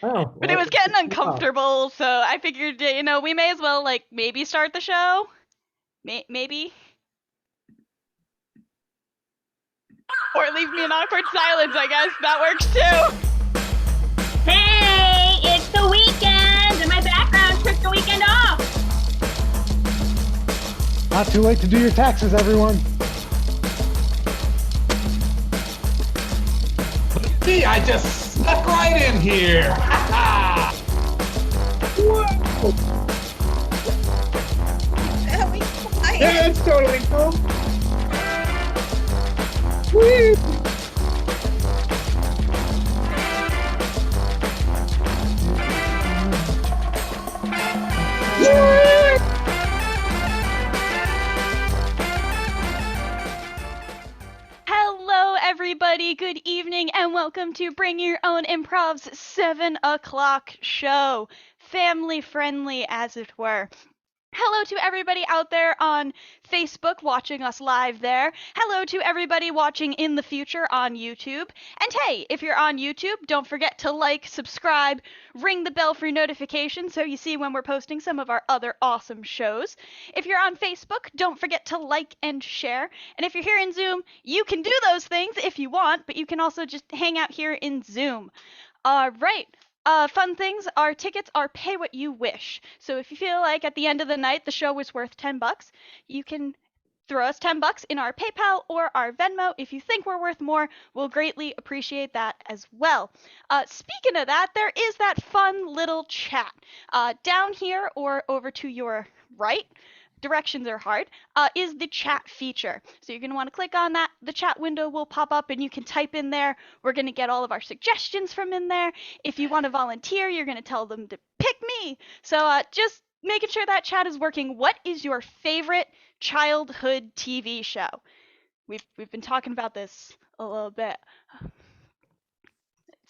Oh, But it was getting uncomfortable, so I figured, we may as well, maybe start the show. Maybe. Or leave me in awkward silence, I guess. That works too. Hey, it's the weekend, and my background took the weekend off. Not too late to do your taxes, everyone. See, I just snuck right in here. Yeah, it's totally cool. Woo. Hello, everybody. Good evening, and welcome to Bring Your Own Improv's 7 o'clock show. Family friendly, as it were. Hello to everybody out there on Facebook watching us live there. Hello to everybody watching in the future on YouTube. And hey, if you're on YouTube, don't forget to like, subscribe, ring the bell for notifications so you see when we're posting some of our other awesome shows. If you're on Facebook, don't forget to like and share. And if you're here in Zoom, you can do those things if you want, but you can also just hang out here in Zoom. All right. Fun things, our tickets are pay what you wish. So if you feel like at the end of the night the show was worth $10, you can throw us $10 in our PayPal or our Venmo. If you think we're worth more, we'll greatly appreciate that as well. Speaking of that, there is that fun little chat. Down here or over to your right, directions are hard, is the chat feature. So you're going to want to click on that. The chat window will pop up and you can type in there. We're going to get all of our suggestions from in there. If you want to volunteer, you're going to tell them to pick me. So just making sure that chat is working. What is your favorite childhood TV show? We've been talking about this a little bit. Let's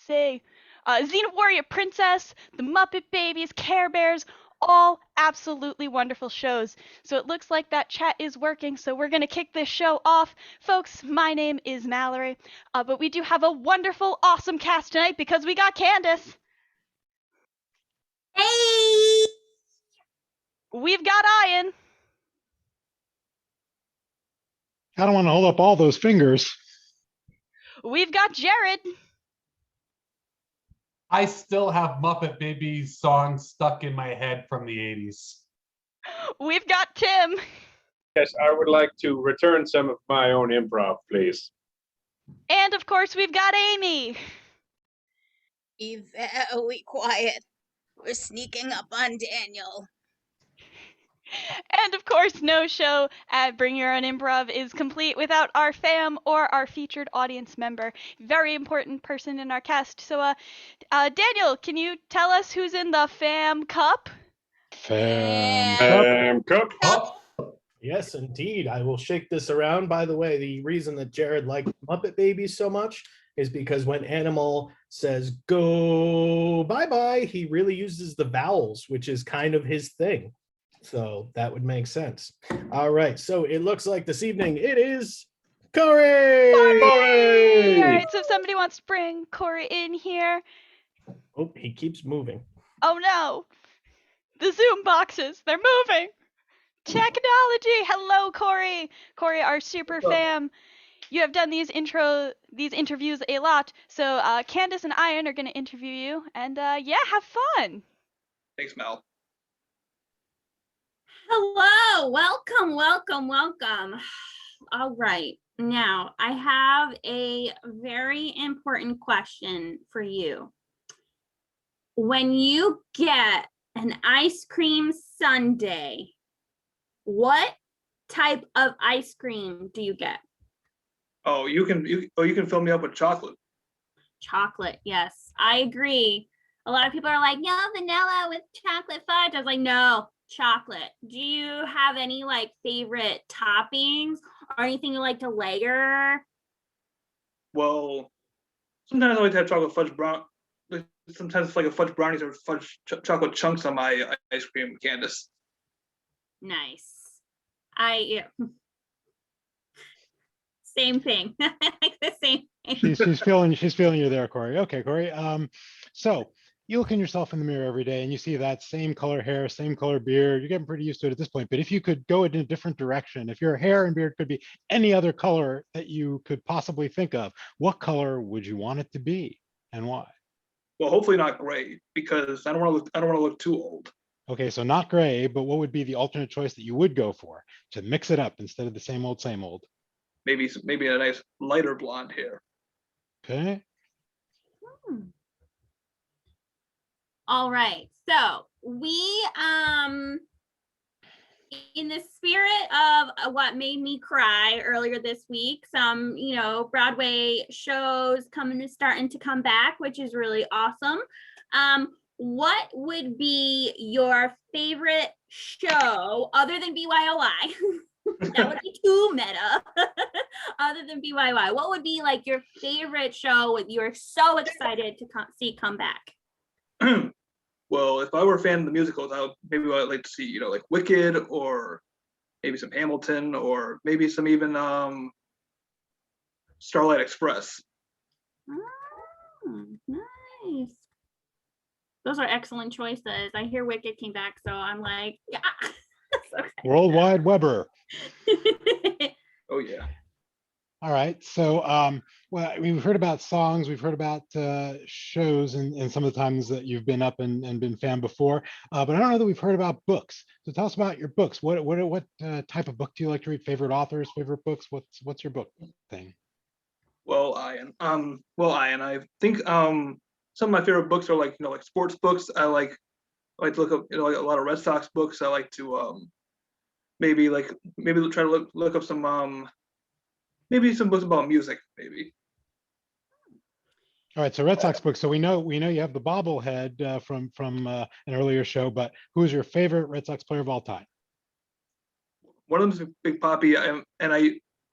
see. Xena Warrior Princess, The Muppet Babies, Care Bears, all absolutely wonderful shows. So it looks like that chat is working, so we're going to kick this show off. Folks, my name is Mallory, but we do have a wonderful, awesome cast tonight because we got Candace. Hey! We've got Ian. I don't want to hold up all those fingers. We've got Jared. I still have Muppet Babies songs stuck in my head from the 80s. We've got Tim. Yes, I would like to return some of my own improv, please. And of course, we've got Amy. Be very quiet. We're sneaking up on Daniel. And of course, no show at Bring Your Own Improv is complete without our fam or our featured audience member. Very important person in our cast. So, Daniel, can you tell us who's in the fam cup? Fam Cup. Yes, indeed. I will shake this around. By the way, the reason that Jared liked Muppet Babies so much is because when Animal says go bye-bye, he really uses the vowels, which is kind of his thing. So that would make sense. All right. So it looks like this evening it is Corey. All right, so if somebody wants to bring Corey in here. Oh, he keeps moving. Oh no. The Zoom boxes, they're moving. Technology. Hello, Corey. Corey, our super fam. You have done these interviews a lot. So Candace and Ian are going to interview you. And yeah, have fun. Thanks, Mel. Hello, welcome. All right, now I have a very important question for you. When you get an ice cream sundae, what type of ice cream do you get? Oh, you can fill me up with chocolate. Chocolate, yes, I agree. A lot of people are like, no, vanilla with chocolate fudge. I was like, no, chocolate. Do you have any favorite toppings or anything you like to layer? Well, sometimes I like to have chocolate fudge brown. Sometimes it's like a fudge brownies or fudge chocolate chunks on my ice cream, Candace. Nice. Same thing. I like the same thing. She's feeling you there, Corey. Okay, Corey. So you look in yourself in the mirror every day and you see that same color hair, same color beard. You're getting pretty used to it at this point. But if you could go in a different direction, if your hair and beard could be any other color that you could possibly think of, what color would you want it to be and why? Well, hopefully not gray, because I don't want to look too old. Okay, so not gray, but what would be the alternate choice that you would go for to mix it up instead of the same old, same old? Maybe a nice lighter blonde hair. Okay. All right. So we in the spirit of what made me cry earlier this week, some, Broadway shows starting to come back, which is really awesome. What would be your favorite show other than BYOI? That would be too meta. Other than BYOI, what would be like your favorite show that you're so excited to see come back? Well, if I were a fan of the musicals, I'd like to see, like Wicked, or maybe some Hamilton, or maybe some even Starlight Express. Nice. Those are excellent choices. I hear Wicked came back, so I'm like, yeah. Worldwide Weber. Oh yeah. All right. So, well, we've heard about songs, we've heard about shows, and some of the times that you've been up and been fan before, but I don't know that we've heard about books. So tell us about your books. What type of book do you like to read? Favorite authors, favorite books? What's your book thing? Well, Ian. I think some of my favorite books are like sports books. I like to look up like a lot of Red Sox books. I like to maybe try to look up some maybe some books about music, maybe. All right, so Red Sox books. So we know you have the bobblehead from an earlier show, but who is your favorite Red Sox player of all time? One of them's Big Papi,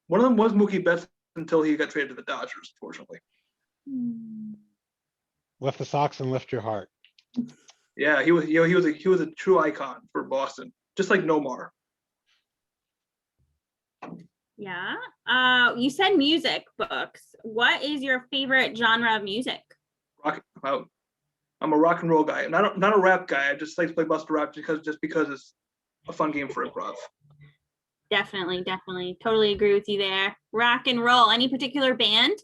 one of them was Mookie Betts until he got traded to the Dodgers, fortunately. Left the Sox and left your heart. Yeah, he was a true icon for Boston, just like Nomar. Yeah. You said music books. What is your favorite genre of music? I'm a rock and roll guy. I'm not a rap guy. I just like to play Buster Rap because it's a fun game for improv. Definitely. Totally agree with you there. Rock and roll. Any particular band?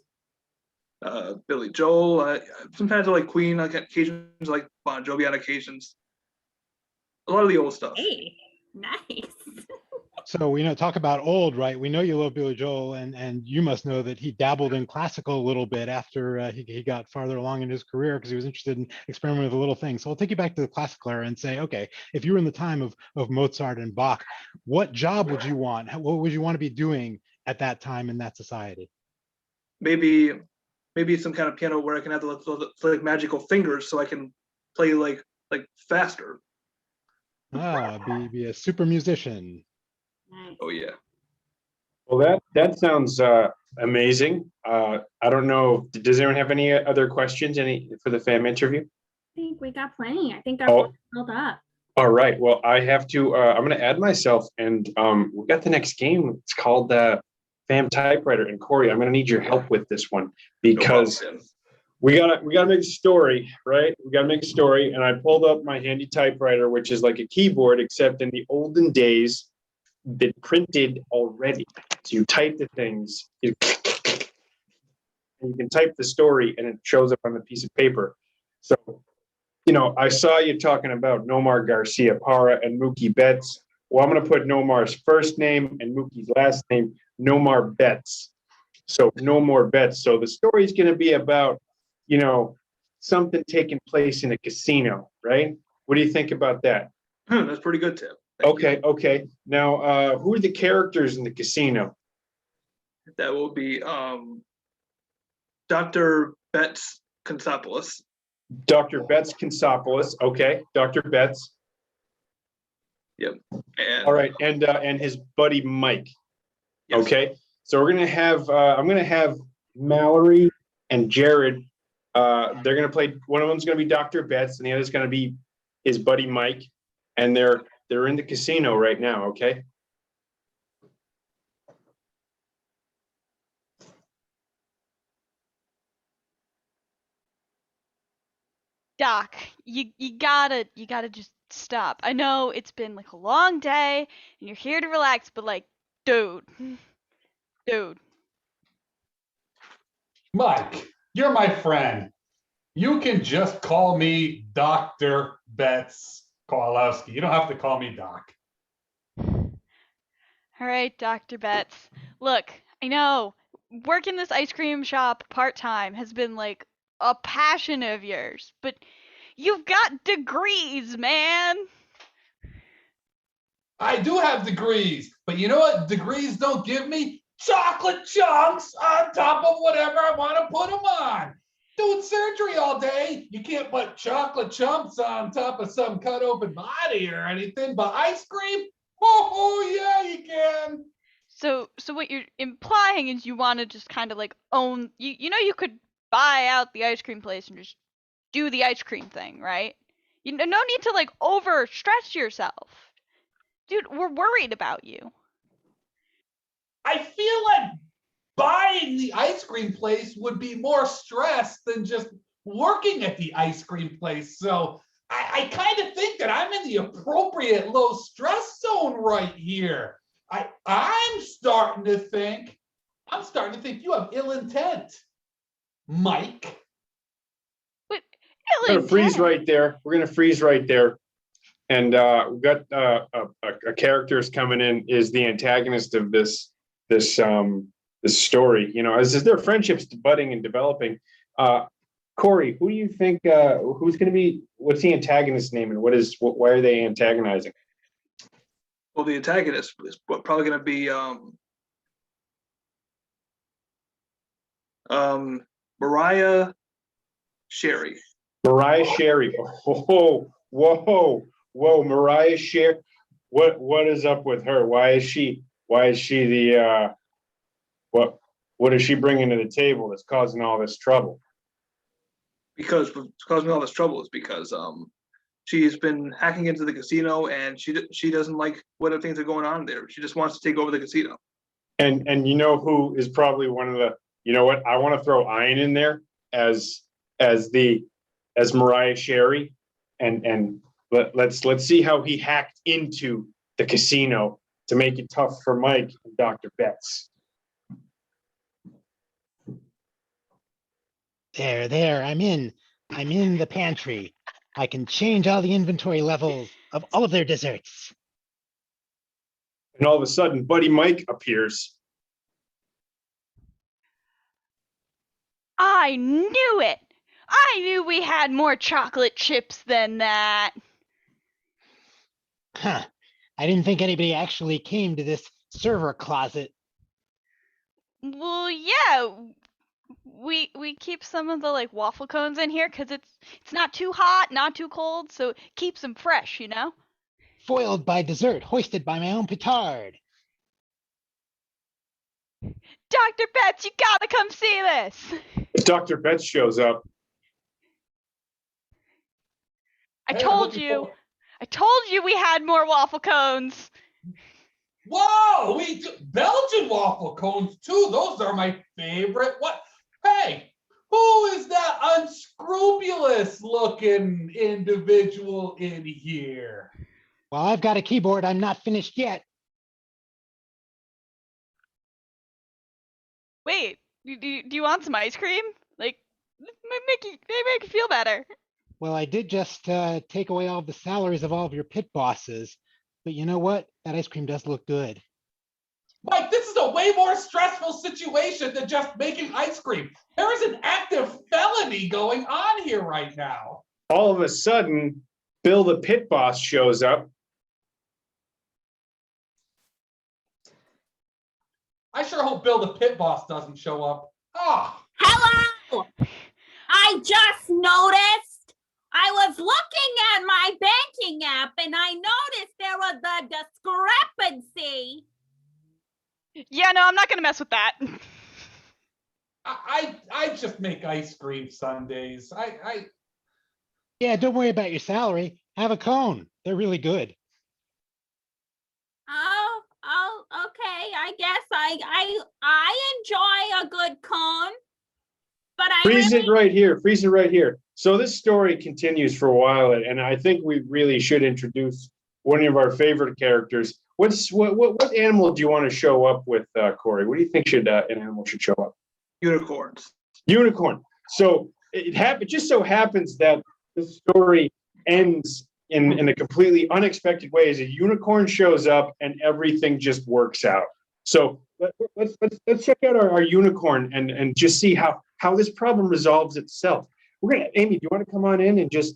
Billy Joel. Sometimes I like Queen. On occasions, I like Bon Jovi on occasions. A lot of the old stuff. Hey, nice. So we talk about old, right? We know you love Billy Joel, and you must know that he dabbled in classical a little bit after he got farther along in his career because he was interested in experimenting with little things. So I'll take you back to the classical era and say, okay, if you were in the time of Mozart and Bach, what job would you want? What would you want to be doing at that time in that society? Maybe some kind of piano where I can have the like magical fingers so I can play like faster. Be a super musician. Nice. Oh yeah. Well, that sounds amazing. I don't know. Does anyone have any other questions? Any for the fam interview? I think we got plenty. I think our filled up. All right. Well, I have to. I'm going to add myself, and we got the next game. It's called Fam Typewriter. And Corey, I'm going to need your help with this one because we gotta make a story, right? We gotta make a story, and I pulled up my handy typewriter, which is like a keyboard, except in the olden days, been printed already. So you type the things, and you can type the story, and it shows up on the piece of paper. So, I saw you talking about Nomar Garcia Parra and Mookie Betts. Well, I'm going to put Nomar's first name and Mookie's last name, Nomar Betts. So no more bets. So the story is going to be about, something taking place in a casino, right? What do you think about that? That's pretty good, Tim. Okay. Now, who are the characters in the casino? That will be Dr. Betts Consopoulos. Dr. Betts Consopoulos. Okay, Dr. Betts. Yep. All right, and his buddy Mike. Yes. Okay, so we're gonna have I'm gonna have Mallory and Jared. They're gonna play. One of them's gonna be Dr. Betts, and the other's gonna be his buddy Mike. And they're in the casino right now. Okay. Doc, you gotta just stop. I know it's been like a long day and you're here to relax, but like, dude. Mike, you're my friend. You can just call me Dr. Betts Kowalowski. You don't have to call me Doc. All right, Dr. Betts. Look, I know working this ice cream shop part-time has been like a passion of yours, but you've got degrees, man. I do have degrees, but you know what degrees don't give me? Chocolate chunks on top of whatever I want to put them on. Doing surgery all day, you can't put chocolate chunks on top of some cut open body or anything, but ice cream? Oh yeah, you can. So what you're implying is you want to just kind of like own, you know, you could buy out the ice cream place and just do the ice cream thing, right? You no need to like over stress yourself. Dude, we're worried about you. I feel like buying the ice cream place would be more stress than just working at the ice cream place. So I kind of think that I'm in the appropriate low stress zone right here. I'm starting to think you have ill intent, Mike. But We're gonna freeze right there. We're gonna freeze right there. And we've got a character is coming in, is the antagonist of this story. You know, as their friendships budding and developing. Corey, who do you think who's going to be? What's the antagonist's name, and why are they antagonizing? Well, the antagonist is probably going to be Mariah Sherry. Mariah Sherry. Oh, whoa, Mariah Sherry. What is up with her? Why is she the what is she bringing to the table that's causing all this trouble? Because what's causing all this trouble is because she's been hacking into the casino and she doesn't like what things are going on there. She just wants to take over the casino. And you know who is probably one of the, you know what, I want to throw Ian in there as Mariah Sherry, and let's see how he hacked into the casino to make it tough for Mike and Dr. Betts. There, I'm in the pantry. I can change all the inventory levels of all of their desserts. And all of a sudden, Buddy Mike appears. I knew it! I knew we had more chocolate chips than that. Huh. I didn't think anybody actually came to this server closet. Well, yeah. We keep some of the like waffle cones in here because it's not too hot, not too cold, so it keeps them fresh, you know? Foiled by dessert, hoisted by my own petard. Dr. Betts, you gotta come see this! If Dr. Betts shows up. I told you we had more waffle cones. Whoa, we do Belgian waffle cones too. Those are my favorite. What? Hey, who is that unscrupulous looking individual in here? Well, I've got a keyboard. I'm not finished yet. Wait, do you want some ice cream? Like, make you feel better. Well, I did just take away all the salaries of all of your pit bosses. But you know what? That ice cream does look good. Mike, this is a way more stressful situation than just making ice cream. There is an active felony going on here right now. All of a sudden, Bill the pit boss shows up. I sure hope Bill the pit boss doesn't show up. Ah. Hello! I just noticed I was looking at my banking app and I noticed there was a discrepancy. Yeah, no, I'm not gonna mess with that. I just make ice cream Sundays. Yeah, don't worry about your salary. Have a cone. They're really good. Oh, okay. I guess I enjoy a good cone, but I Freeze it right here. Freeze it right here. So this story continues for a while, and I think we really should introduce one of our favorite characters. What animal do you want to show up with, Corey? What do you think an animal should show up? Unicorns. Unicorn. So it just so happens that the story ends in a completely unexpected way as a unicorn shows up and everything just works out. So let's check out our unicorn and just see how this problem resolves itself. Amy, do you want to come on in and just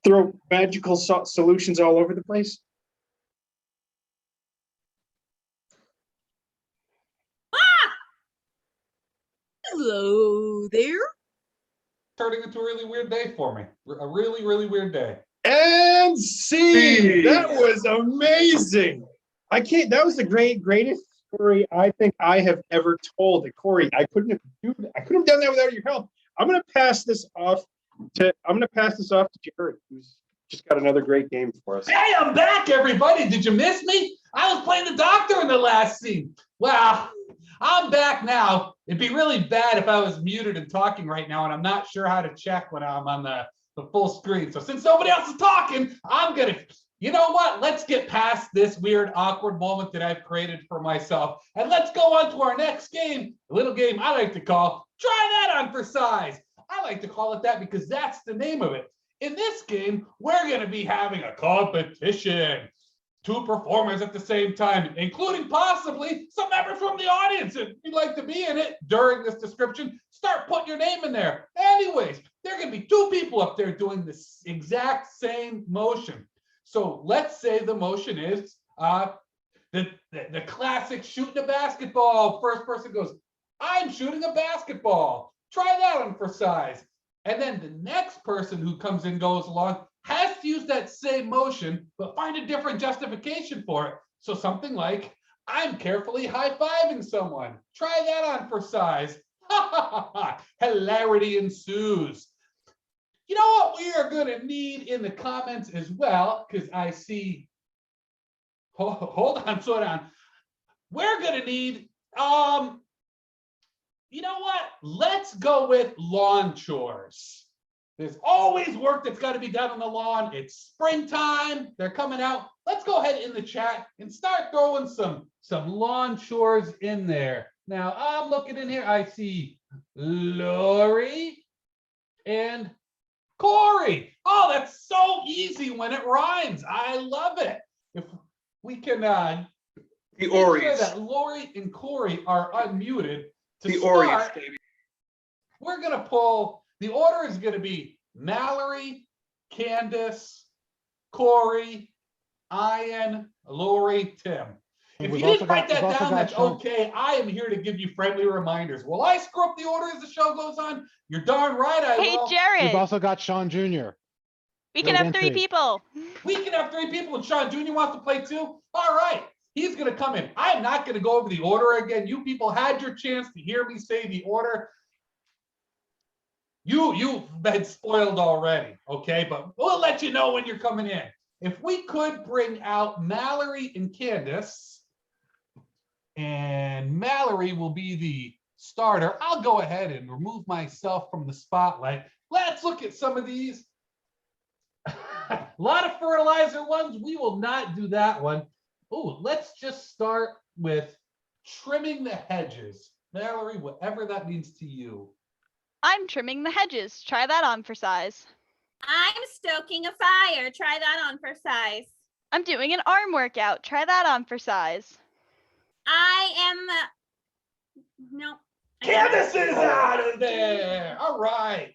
throw magical solutions all over the place? Hello there. Turning into a really weird day for me. A really, really weird day. And see, that was amazing. That was the greatest story I think I have ever told. Corey, I couldn't have done that without your help. I'm gonna pass this off to Jared, who's just got another great game for us. Hey, I'm back, everybody. Did you miss me? I was playing the doctor in the last scene. Well, I'm back now. It'd be really bad if I was muted and talking right now, and I'm not sure how to check when I'm on the full screen. So since nobody else is talking, you know what? Let's get past this weird, awkward moment that I've created for myself, and let's go on to our next game, a little game I like to call Try That On for Size. I like to call it that because that's the name of it. In this game, we're going to be having a competition. 2 performers at the same time, including possibly some members from the audience. If you'd like to be in it during this description, start putting your name in there. Anyways, there are going to be 2 people up there doing this exact same motion. So let's say the motion is the classic shooting a basketball. First person goes, I'm shooting a basketball. Try that on for size. And then the next person who comes in goes along has to use that same motion, but find a different justification for it. So something like, I'm carefully high-fiving someone. Try that on for size. Hilarity ensues. You know what we are going to need in the comments as well, because I see, hold on, slow down. We're going to need, you know what? Let's go with lawn chores. There's always work that's got to be done on the lawn. It's springtime. They're coming out. Let's go ahead in the chat and start throwing some lawn chores in there. Now, I'm looking in here. I see Lori and Corey. Oh, that's so easy when it rhymes. I love it. If we can The make Ories. sure that Lori and Corey are unmuted. To The start, Ories, baby. we're going to pull, the order is going to be Mallory, Candace, Corey, Ian, Lori, Tim. If you didn't write that down, that's okay. I am here to give you friendly reminders. Will I screw up the order as the show goes on? You're darn right I Hey, will. We've Jared, also got Sean Jr. we can great have 3 entry. people. We can have 3 people and Sean Jr. wants to play too. All right. He's going to come in. I'm not going to go over the order again. You people had your chance to hear me say the order. You've been spoiled already, okay? But we'll let you know when you're coming in. If we could bring out Mallory and Candace, and Mallory will be the starter. I'll go ahead and remove myself from the spotlight. Let's look at some of these. A lot of fertilizer ones. We will not do that one. Oh, let's just start with trimming the hedges. Mallory, whatever that means to you. I'm trimming the hedges. Try that on for size. I'm stoking a fire. Try that on for size. I'm doing an arm workout. Try that on for size. I am. No. Candace is out of there. All right.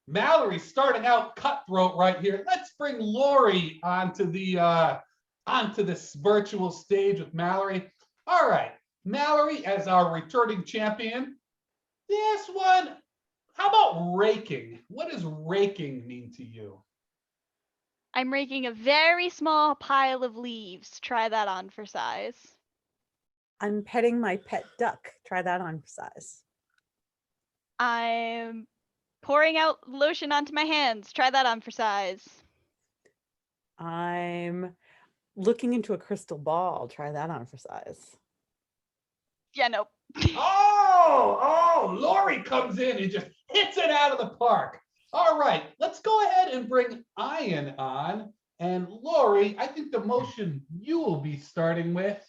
Mallory's starting out cutthroat right here. Let's bring Lori onto this virtual stage with Mallory. All right. Mallory as our returning champion. This one, how about raking? What does raking mean to you? I'm raking a very small pile of leaves. Try that on for size. I'm petting my pet duck. Try that on for size. I'm pouring out lotion onto my hands. Try that on for size. I'm looking into a crystal ball. Try that on for size. Yeah, nope. Oh, Lori comes in and just hits it out of the park. All right, let's go ahead and bring Ian on. And Lori, I think the motion you will be starting with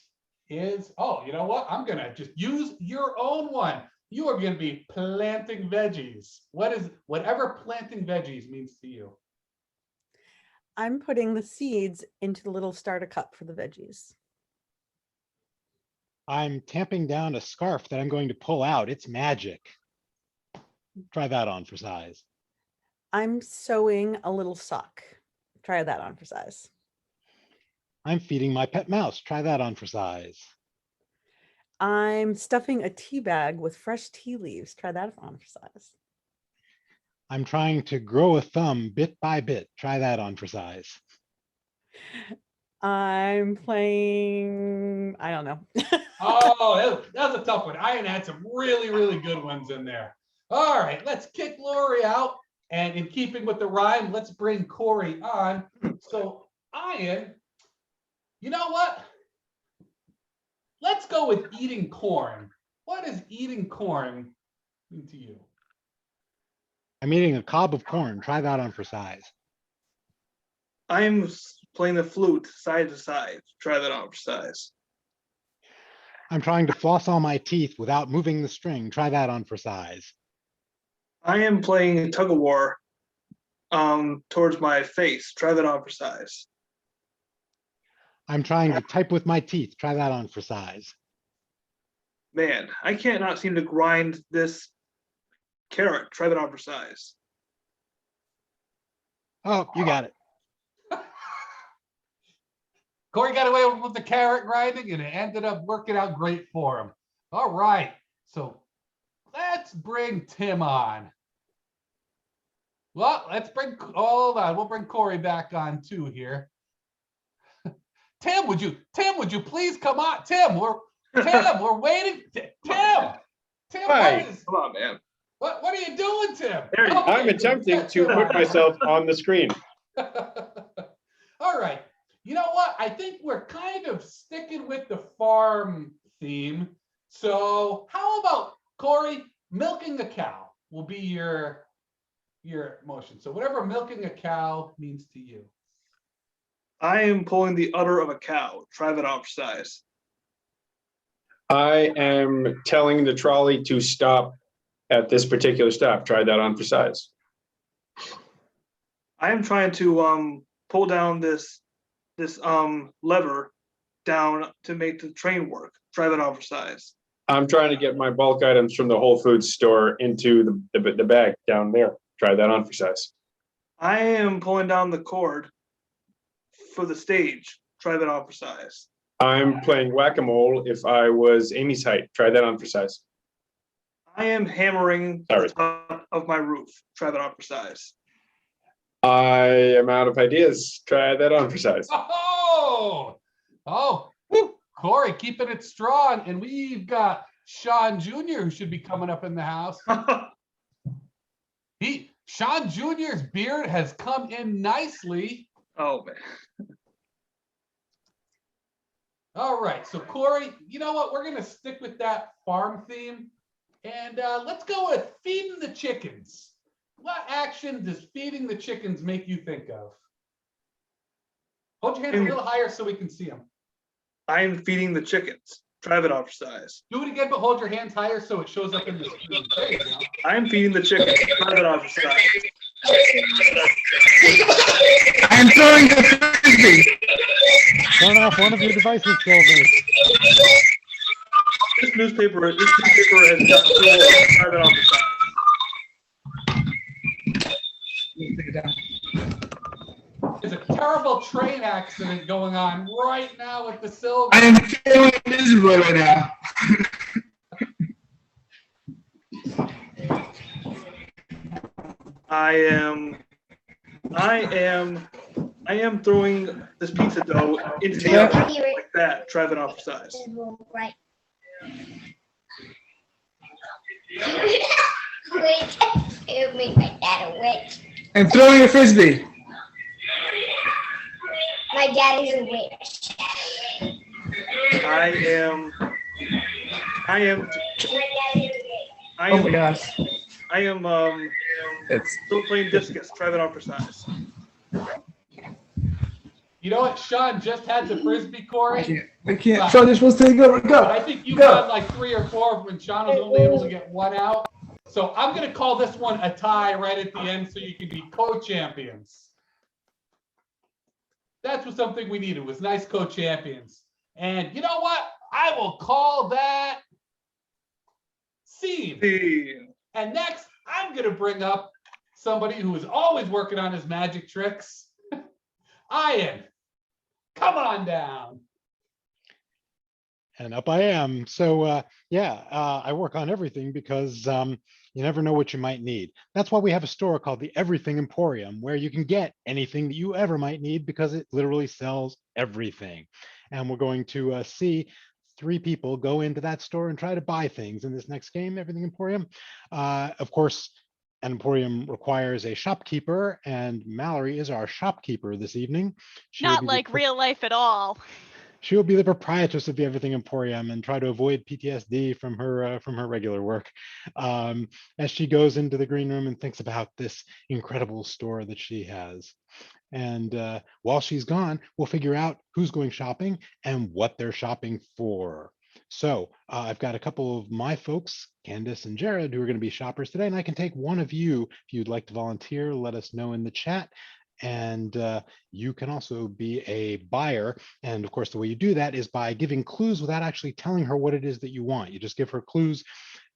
is, oh, you know what? I'm gonna just use your own one. You are gonna be planting veggies. Whatever planting veggies means to you? I'm putting the seeds into the little starter cup for the veggies. I'm tamping down a scarf that I'm going to pull out. It's magic. Try that on for size. I'm sewing a little sock. Try that on for size. I'm feeding my pet mouse. Try that on for size. I'm stuffing a tea bag with fresh tea leaves. Try that on for size. I'm trying to grow a thumb bit by bit. Try that on for size. I'm playing, I don't know. Oh, that was a tough one. Ian had some really, really good ones in there. All right, let's kick Lori out. And in keeping with the rhyme, let's bring Corey on. So, Ian, you know what? Let's go with eating corn. What does eating corn mean to you? I'm eating a cob of corn. Try that on for size. I'm playing the flute side to side. Try that on for size. I'm trying to floss all my teeth without moving the string. Try that on for size. I am playing a tug of war towards my face. Try that on for size. I'm trying to type with my teeth. Try that on for size. Man, I can't not seem to grind this carrot. Try that on for size. Oh, you got it. Corey got away with the carrot grinding and it ended up working out great for him. All right, so let's bring Tim on. Well, hold on, we'll bring Corey back on too here. Tim, would you please come on? Tim, we're waiting. Tim, Hi. Come on, man. what are you doing, Tim? There you go. I'm attempting to put myself on the screen. All right. You know what? I think we're kind of sticking with the farm theme. So how about, Corey, milking a cow will be your motion. So whatever milking a cow means to you. I am pulling the udder of a cow. Try that on for size. I am telling the trolley to stop at this particular stop. Try that on for size. I am trying to pull down this lever down to make the train work. Try that on for size. I'm trying to get my bulk items from the Whole Foods store into the bag down there. Try that on for size. I am pulling down the cord for the stage. Try that on for size. I'm playing whack-a-mole if I was Amy's height. Try that on for size. I am hammering Sorry. the top of my roof. Try that on for size. I am out of ideas. Try that on for size. Woo. Corey keeping it strong. And we've got Sean Jr. who should be coming up in the house. Sean Jr.'s beard has come in nicely. Oh, man. All right, so Corey, you know what? We're gonna stick with that farm theme, and let's go with feeding the chickens. What action does feeding the chickens make you think of? Hold your hands a little higher so we can see them. I am feeding the chickens. Try that on for size. Do it again, but hold your hands higher so it shows up in the screen. There you go. I am feeding the chickens. Try that on for size. I'm throwing the frisbee. Turn off one of your devices, Silver. This newspaper has got to try that on for size. There's a terrible train accident going on right now with the silver. I am feeling miserable right now. I am throwing this pizza dough into the oven like that. Try that on for size. Right. It made my dad a witch. I'm throwing a frisbee. My dad is a witch. I am My dad is a witch. Oh my gosh. I am It's still playing discus. Try that on for size. You know what? Sean just had the frisbee, Corey. I can't. Sean, you're supposed to take over. Go. But I think you Go. had like 3 or 4 when Sean was only able to get 1 out. So I'm going to call this one a tie right at the end so you can be co-champions. That's what something we needed, was nice co-champions. And you know what? I will call that scene. And next, I'm going to bring up somebody who is always working on his magic tricks. Ian, come on down. And up I am. So I work on everything because you never know what you might need. That's why we have a store called the Everything Emporium, where you can get anything that you ever might need because it literally sells everything. And we're going to see 3 people go into that store and try to buy things in this next game, Everything Emporium. Of course, an Emporium requires a shopkeeper, and Mallory is our shopkeeper this evening. She will Not be like real life at all. She will be the proprietress of the Everything Emporium and try to avoid PTSD from her regular work as she goes into the green room and thinks about this incredible store that she has. And while she's gone, we'll figure out who's going shopping and what they're shopping for. So I've got a couple of my folks, Candace and Jared, who are going to be shoppers today, and I can take one of you if you'd like to volunteer. Let us know in the chat. And you can also be a buyer. And of course, the way you do that is by giving clues without actually telling her what it is that you want. You just give her clues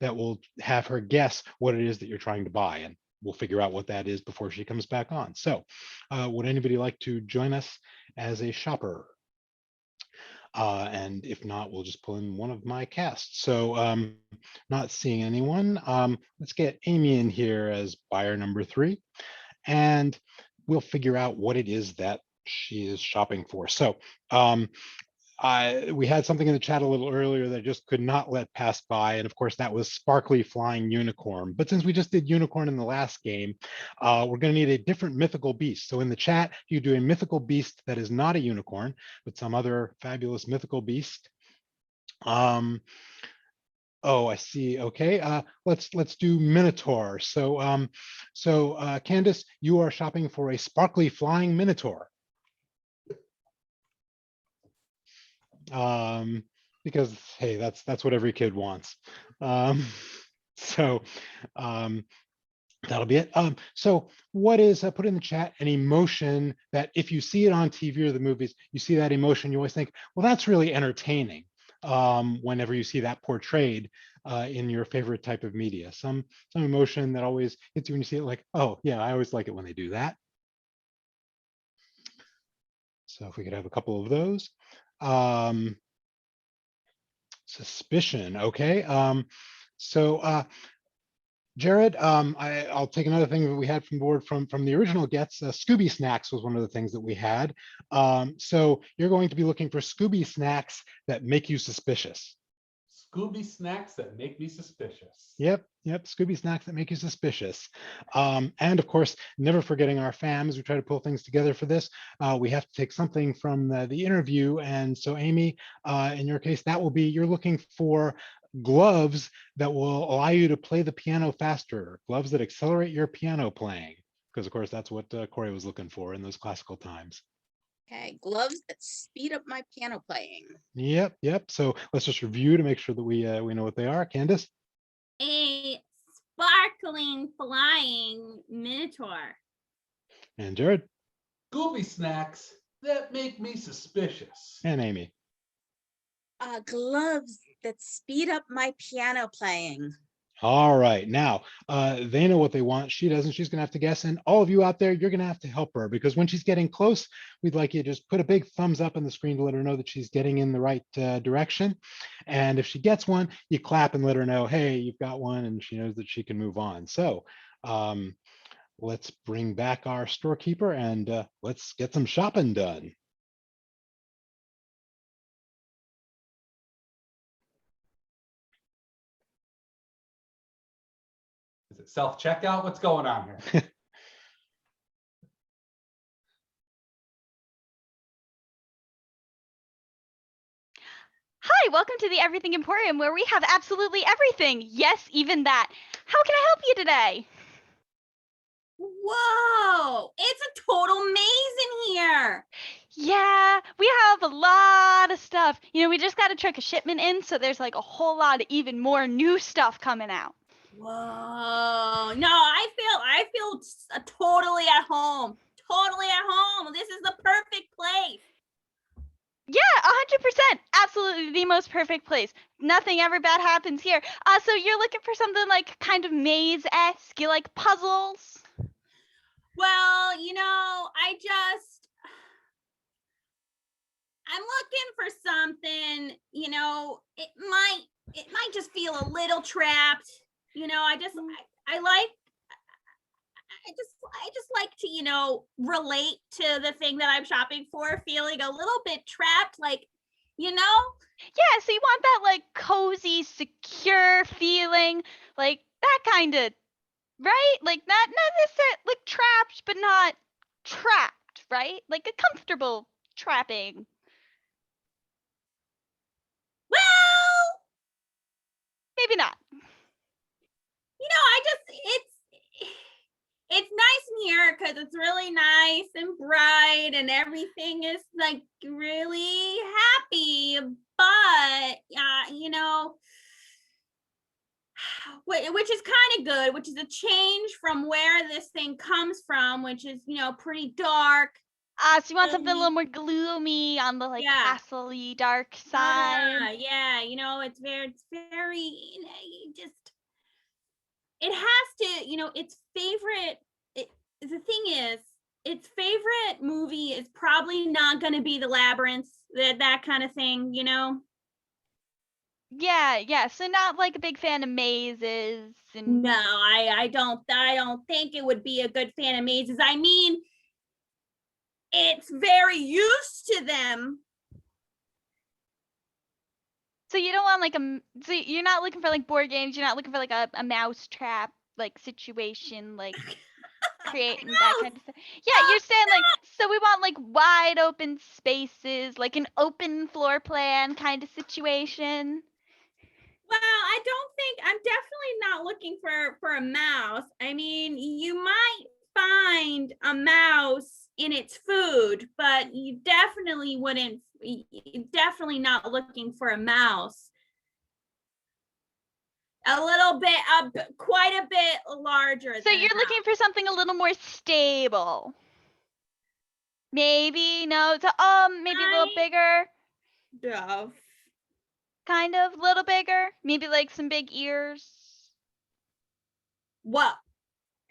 that will have her guess what it is that you're trying to buy. And we'll figure out what that is before she comes back on. So would anybody like to join us as a shopper? And if not, we'll just pull in one of my casts. So not seeing anyone. Let's get Amy in here as buyer number 3. And we'll figure out what it is that she is shopping for. So we had something in the chat a little earlier that I just could not let pass by. And of course, that was sparkly flying unicorn. But since we just did unicorn in the last game, we're going to need a different mythical beast. So in the chat, you do a mythical beast that is not a unicorn, but some other fabulous mythical beast. Oh, I see. Okay, let's do Minotaur. So Candace, you are shopping for a sparkly flying Minotaur. Because hey, that's what every kid wants. So that'll be it. So what is put in the chat an emotion that if you see it on TV or the movies, you see that emotion, you always think, well, that's really entertaining. Whenever you see that portrayed in your favorite type of media, some emotion that always hits you when you see it, like, oh yeah, I always like it when they do that. So if we could have a couple of those. Suspicion, okay. Jared, I'll take another thing that we had from board from the original gets. Scooby snacks was one of the things that we had. So you're going to be looking for Scooby snacks that make you suspicious. Scooby snacks that make me suspicious. Yep, Scooby snacks that make you suspicious. And of course, never forgetting our fams. We try to pull things together for this. We have to take something from the interview. And so Amy, in your case, that will be, you're looking for gloves that will allow you to play the piano faster, gloves that accelerate your piano playing. Because of course, that's what Corey was looking for in those classical times. Okay, gloves that speed up my piano playing. Yep. So let's just review to make sure that we know what they are. Candace? A sparkling flying Minotaur. And Jared? Scooby snacks that make me suspicious. And Amy? Gloves that speed up my piano playing. All right, now they know what they want. She doesn't. She's gonna have to guess, and all of you out there, you're gonna have to help her, because when she's getting close, we'd like you to just put a big thumbs up on the screen to let her know that she's getting in the right direction. And if she gets one, you clap and let her know, hey, you've got one, and she knows that she can move on. So let's bring back our storekeeper and let's get some shopping done. Is it self-checkout? What's going on here? Hi, welcome to the Everything Emporium, where we have absolutely everything. Yes, even that. How can I help you today? Whoa, it's a total maze in here. Yeah, we have a lot of stuff. We just got to truck a shipment in, so there's like a whole lot of even more new stuff coming out. Whoa, no, I feel totally at home. Totally at home. This is the perfect place. Yeah, 100%. Absolutely the most perfect place. Nothing ever bad happens here. So you're looking for something like kind of maze-esque? You like puzzles? Well, I'm looking for something, it might just feel a little trapped. I just like to, relate to the thing that I'm shopping for, feeling a little bit trapped, Yeah, so you want that like cozy, secure feeling, like that kind of, right? Like not necessarily like trapped, but not trapped, right? Like a comfortable trapping. well, Maybe not. it's nice in here because it's really nice and bright and everything is like really happy, but which is kind of good, which is a change from where this thing comes from, which is pretty dark. So you want something a little more gloomy on the like castle-y dark side. Yeah, it's very just it has to, its favorite, the thing is, its favorite movie is probably not going to be The Labyrinth, that kind of thing, Yeah. So not like a big fan of mazes and No, I don't think it would be a good fan of mazes. I mean, it's very used to them. So you don't want like so you're not looking for like board games, you're not looking for like a mouse trap like situation, like creating that kind of stuff. Yeah, you're saying like, so we want like wide open spaces, like an open floor plan kind of situation. Well, I'm definitely not looking for a mouse. I mean, you might find a mouse in its food, but you definitely wouldn't, definitely not looking for a mouse. A little bit, quite a bit larger. So you're looking for something a little more stable. Maybe, no, maybe a little bigger. Duff. Kind of, a little bigger. Maybe like some big ears. Well,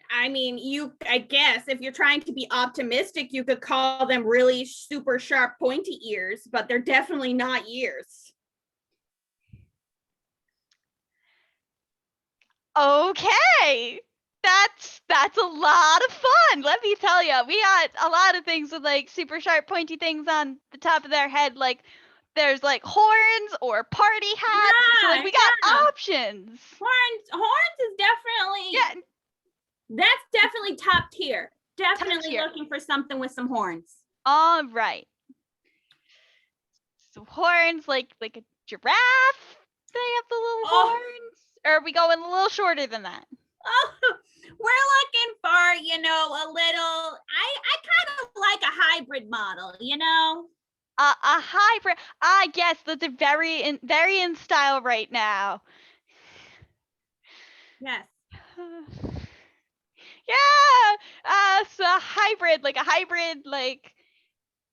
I mean, I guess if you're trying to be optimistic, you could call them really super sharp, pointy ears, but they're definitely not ears. Okay. That's a lot of fun. Let me tell you, we got a lot of things with like super sharp, pointy things on the top of their head. Like there's like horns or party hats. So like we got options. Horns is definitely that's definitely top tier. Definitely looking for something with some horns. All right. So horns like a giraffe. They have the little horns. Or are we going a little shorter than that? Oh, we're looking for, a little, I kind of like a hybrid model, A hybrid. I guess that's very in style right now. Yes. Yeah. So a hybrid like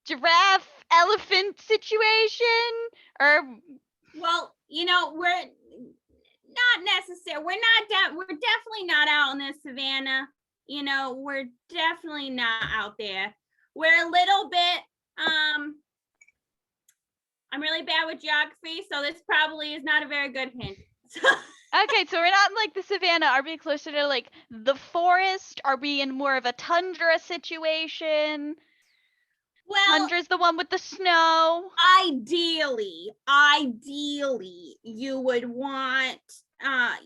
giraffe elephant situation, or well, we're not necessary. We're definitely not out in the savannah. We're definitely not out there. We're a little bit, I'm really bad with geography, so this probably is not a very good hint. Okay, so we're not in like the savannah. Are we closer to like the forest? Are we in more of a tundra situation? Well, tundra's the one with the snow. Ideally, you would want a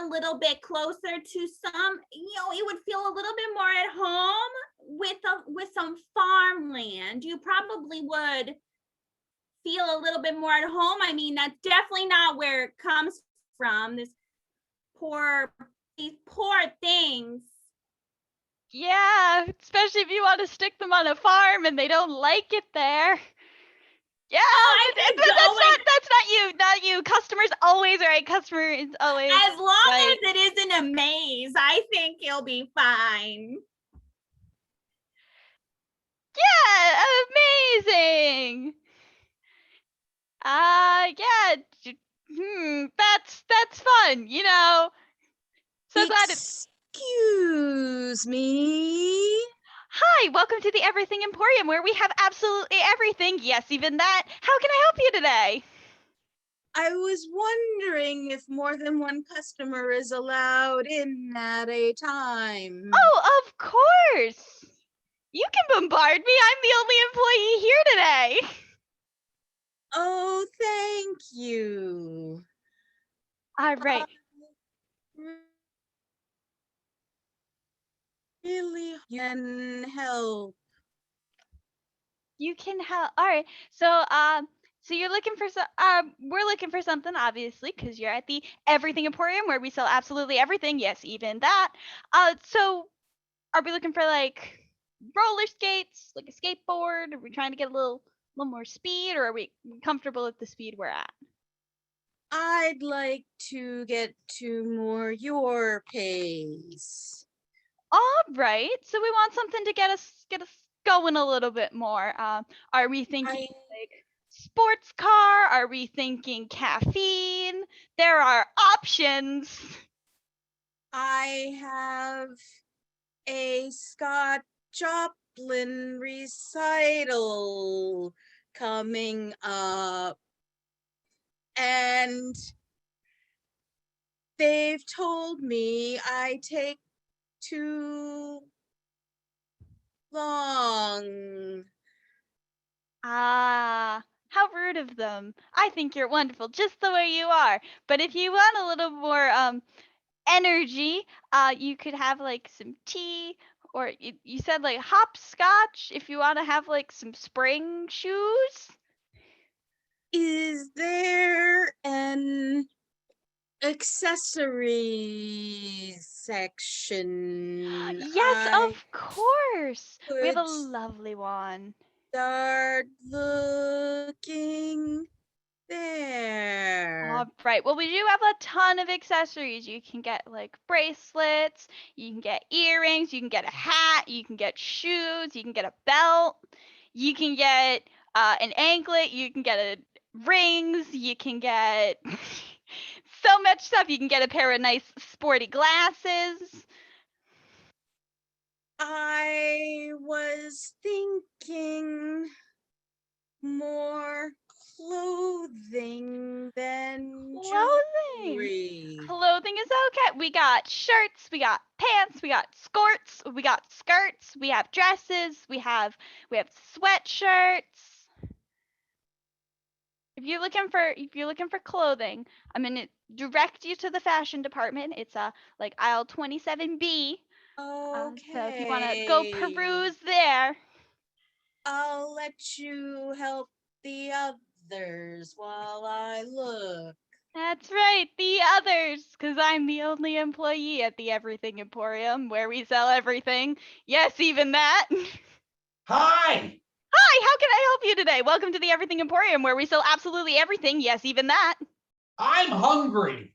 little bit closer to some, you would feel a little bit more at home with some farmland. You probably would feel a little bit more at home. I mean, that's definitely not where it comes from. These poor things. Yeah, especially if you want to stick them on a farm and they don't like it there. Yeah, I but could that's go not not you. Customers always right. Customer is always As long right. as it isn't a maze, I think you'll be fine. Yeah, amazing. Yeah. That's fun. So glad it's. Excuse me. Hi, welcome to the Everything Emporium, where we have absolutely everything. Yes, even that. How can I help you today? I was wondering if more than one customer is allowed in at a time. Oh, of course. You can bombard me. I'm the only employee here today. Oh, thank you. All right. Really can help. You can help. All right. So you're looking for we're looking for something, obviously, because you're at the Everything Emporium, where we sell absolutely everything. Yes, even that. So are we looking for like roller skates, like a skateboard? Are we trying to get a little more speed, or are we comfortable at the speed we're at? I'd like to get to more your pace. All right. So we want something to get us going a little bit more. Are we thinking like sports car? Are we thinking caffeine? There are options. I have a Scott Joplin recital coming up, and they've told me I take too long. Ah, how rude of them. I think you're wonderful just the way you are. But if you want a little more energy, you could have like some tea, or you said like hopscotch if you want to have like some spring shoes. Is there an accessories section? Yes, I of course. We have a could lovely one. start looking there. All right. Well, we do have a ton of accessories. You can get like bracelets, you can get earrings, you can get a hat, you can get shoes, you can get a belt, you can get an anklet, you can get rings, you can get so much stuff. You can get a pair of nice sporty glasses. I was thinking more clothing than jewelry. Clothing is okay. We got shirts, we got pants, we got skirts, we have dresses, we have sweatshirts. If you're looking for clothing, I'm gonna direct you to the fashion department. It's like aisle 27B. Okay. So if you wanna go peruse there. I'll let you help the others while I look. That's right, the others, because I'm the only employee at the Everything Emporium, where we sell everything. Yes, even that. Hi. Hi, how can I help you today? Welcome to the Everything Emporium, where we sell absolutely everything. Yes, even that. I'm hungry.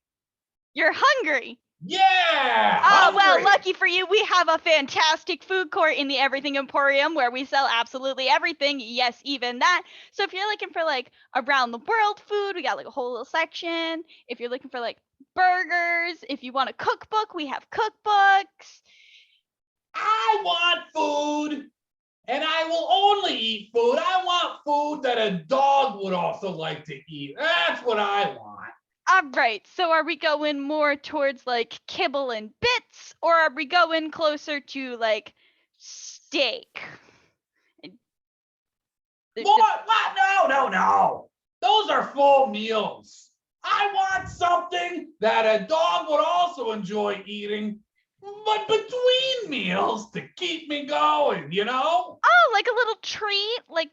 You're hungry. Yeah. Oh, well, hungry. lucky for you, we have a fantastic food court in the Everything Emporium where we sell absolutely everything. Yes, even that. So if you're looking for like around the world food, we got like a whole little section. If you're looking for like burgers, if you want a cookbook, we have cookbooks. I want food, and I will only eat food. I want food that a dog would also like to eat. That's what I want. All right, so are we going more towards like kibble and bits, or are we going closer to like steak? What? No. Those are full meals. I want something that a dog would also enjoy eating, but between meals to keep me going, Oh, like a little treat, like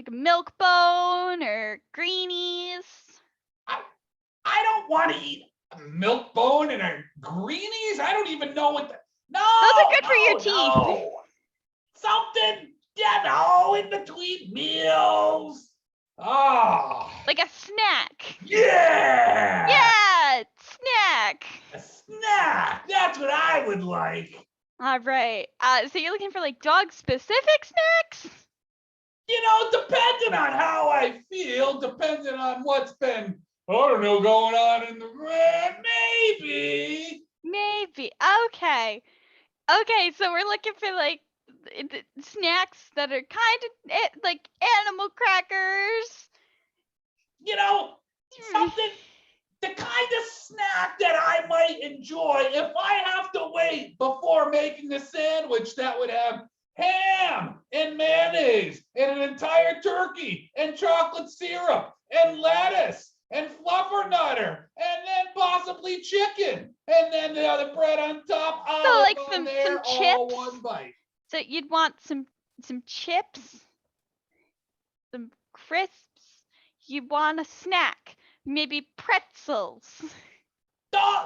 like a milk bone or greenies. I don't want to eat a milk bone and a greenies. I don't even know what no. Those are good for your teeth. No. Something, in between meals. Oh. Like a snack. Yeah. Yeah, snack. A snack. That's what I would like. All right. So you're looking for like dog specific snacks? Depending on how I feel, depending on what's been, I don't know, going on in the maybe. Maybe. Okay. Okay, so we're looking for like snacks that are kind of like animal crackers. Something, the kind of snack that I might enjoy if I have to wait before making a sandwich that would have ham and mayonnaise and an entire turkey and chocolate syrup and lettuce and fluffernutter and then possibly chicken and then the other bread on top. So like on some there, chips. all one bite. So you'd want some chips, some crisps. You want a snack, maybe pretzels.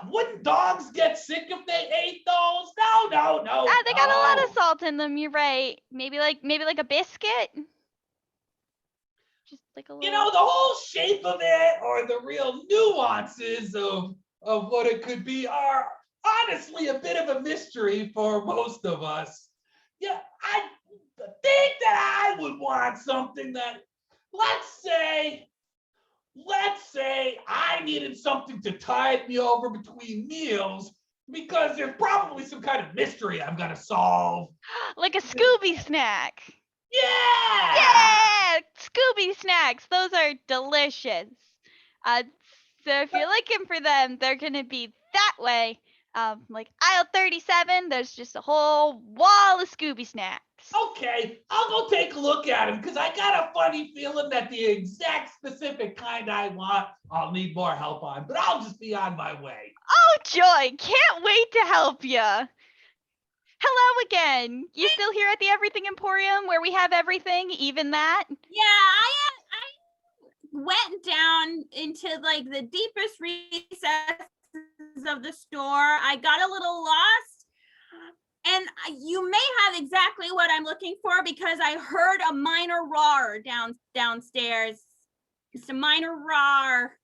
Wouldn't dogs get sick if they ate those? No. They got a lot of salt in them. You're right. Maybe like a biscuit. Just like a little. The whole shape of it or the real nuances of what it could be are honestly a bit of a mystery for most of us. Yeah, I think that I would want something that, let's say I needed something to tide me over between meals because there's probably some kind of mystery I'm gonna solve. Like a Scooby snack. Yeah! Yeah! Scooby snacks. Those are delicious. So if you're looking for them, they're gonna be that way. Like aisle 37, there's just a whole wall of Scooby snacks. Okay, I'll go take a look at them because I got a funny feeling that the exact specific kind I want, I'll need more help on, but I'll just be on my way. Oh, Joy, can't wait to help you. Hello again. You still here at the Everything Emporium where we have everything, even that? Yeah, I went down into like the deepest recesses of the store. I got a little lost, and you may have exactly what I'm looking for because I heard a minor roar downstairs. It's a minor roar.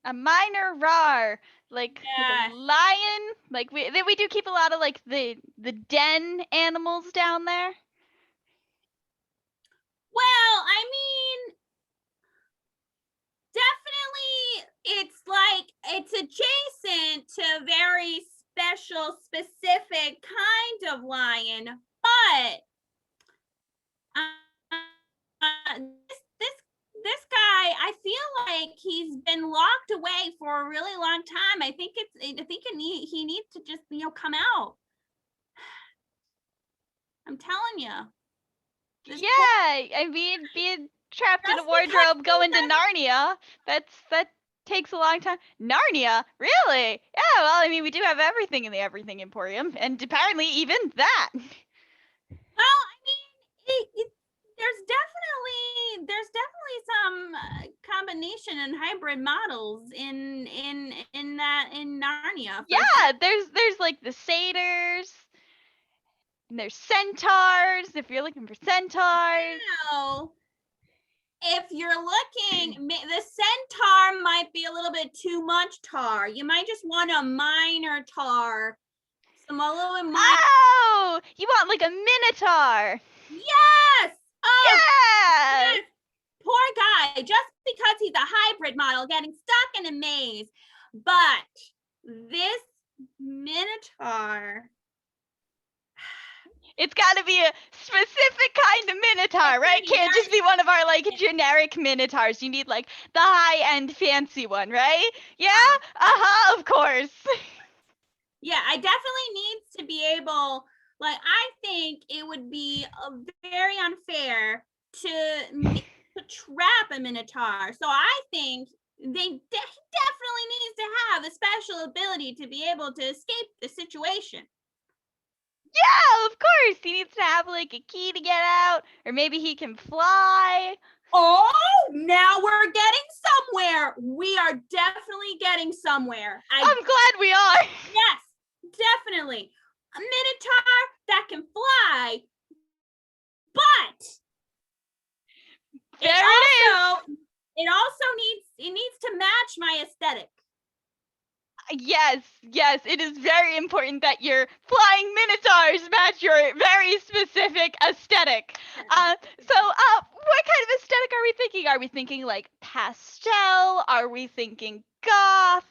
A minor roar, like Yeah. a lion. Like we do keep a lot of like the den animals down there. Well, I mean, definitely it's adjacent to a very special, specific kind of lion, but this guy, I feel like he's been locked away for a really long time. I think he needs to just come out. I'm telling you. Yeah, I mean, being trapped in a wardrobe going to Narnia, that takes a long time. Narnia? Really? Yeah, well, I mean, we do have everything in the Everything Emporium, and apparently even that. Well, I mean, there's definitely some combination and hybrid models in Narnia. Yeah, there's like the satyrs, and there's centaurs, if you're looking for centaurs. Now, if you're looking, the centaur might be a little bit too much tar. You might just want a minor tar. Oh, you want like a minotaur. Yes! Oh, yeah! Yes. Poor guy, just because he's a hybrid model getting stuck in a maze. But this minotaur... It's got to be a specific kind of minotaur, right? Can't just be one of our like generic minotaurs. You need like the high-end fancy one, right? Yeah? Of course. Yeah, I definitely needs to be able, like, I think it would be very unfair to trap a minotaur. So I think definitely needs to have a special ability to be able to escape the situation. Yeah, of course. He needs to have like a key to get out, or maybe he can fly. Oh, now we're getting somewhere. We are definitely getting somewhere. I'm glad we are. Yes, definitely. A minotaur that can fly, but There it is. it also needs to match my aesthetic. Yes, it is very important that your flying minotaurs match your very specific aesthetic. So what kind of aesthetic are we thinking? Are we thinking like pastel? Are we thinking goth?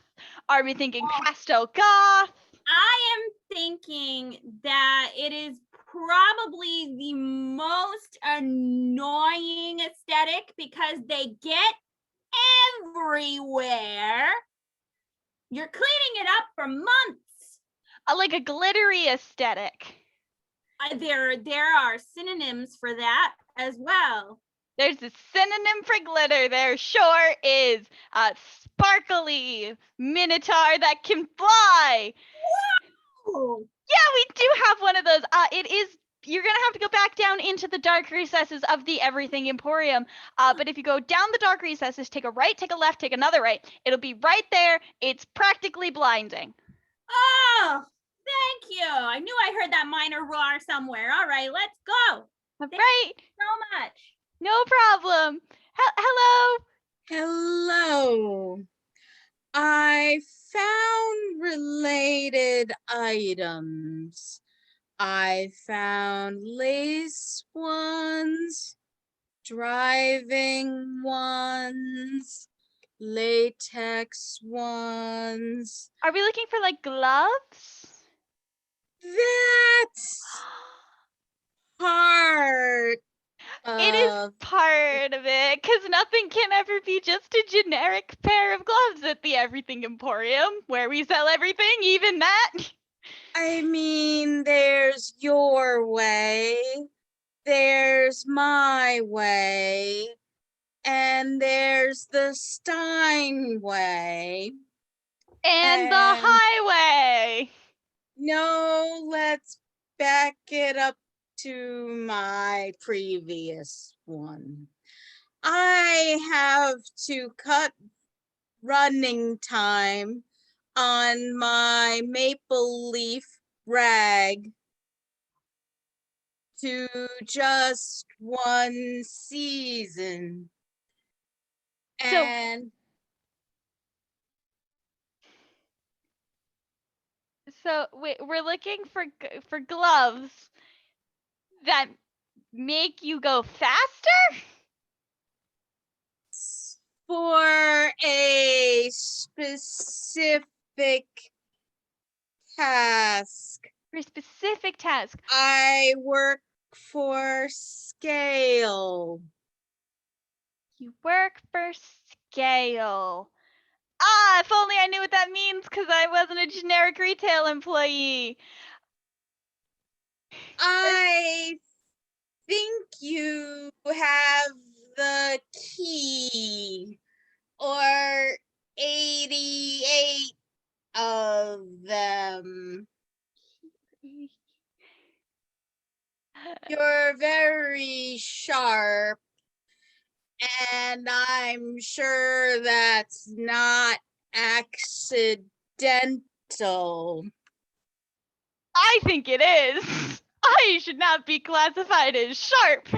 Are we thinking pastel goth? I am thinking that it is probably the most annoying aesthetic because they get everywhere. You're cleaning it up for months. Like a glittery aesthetic. There are synonyms for that as well. There's a synonym for glitter. There sure is. Sparkly minotaur that can fly. Whoa! Yeah, we do have one of those. You're gonna have to go back down into the dark recesses of the Everything Emporium. But if you go down the dark recesses, take a right, take a left, take another right, it'll be right there. It's practically blinding. Oh, thank you. I knew I heard that minor roar somewhere. All right, let's go. Right. Thank you so much. No problem. Hello. Hello. I found related items. I found lace ones, driving ones, latex ones. Are we looking for like gloves? That's part It is part of it, because nothing can ever be just a generic pair of gloves at the Everything Emporium, where we sell everything, even that. I mean, there's your way, there's my way, and there's the Stein way. And the highway. No, let's back it up to my previous one. I have to cut running time on my maple leaf rag to just one season. And so we're looking for gloves that make you go faster? For a specific task. For a specific task. I work for scale. You work for scale. If only I knew what that means, because I wasn't a generic retail employee. I think you have the key, or 88 of them. You're very sharp, and I'm sure that's not accidental. I think it is. I should not be classified as sharp.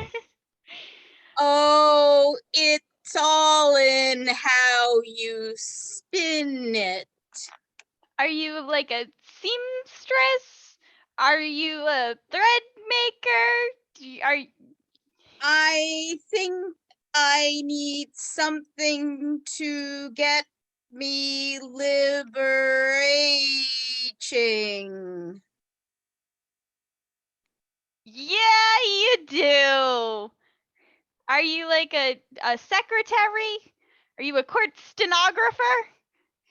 Oh, it's all in how you spin it. Are you like a seamstress? Are you a thread maker? I think I need something to get me liberating. Yeah, you do. Are you like a secretary? Are you a court stenographer?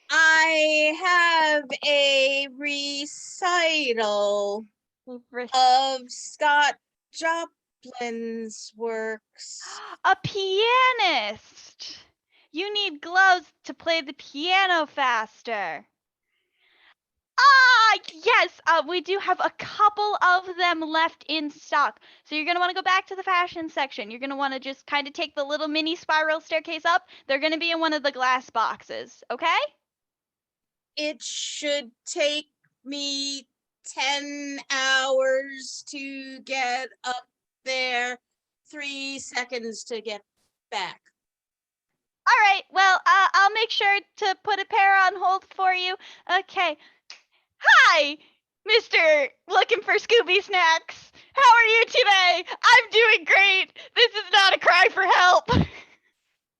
I have a recital of Scott Joplin's works. A pianist. You need gloves to play the piano faster. Yes, we do have a couple of them left in stock. So you're going to want to go back to the fashion section. You're going to want to just kind of take the little mini spiral staircase up. They're going to be in one of the glass boxes, okay? It should take me 10 hours to get up there, 3 seconds to get back. All right, well, I'll make sure to put a pair on hold for you. Okay. Hi, Mr. Looking for Scooby Snacks. How are you today? I'm doing great. This is not a cry for help.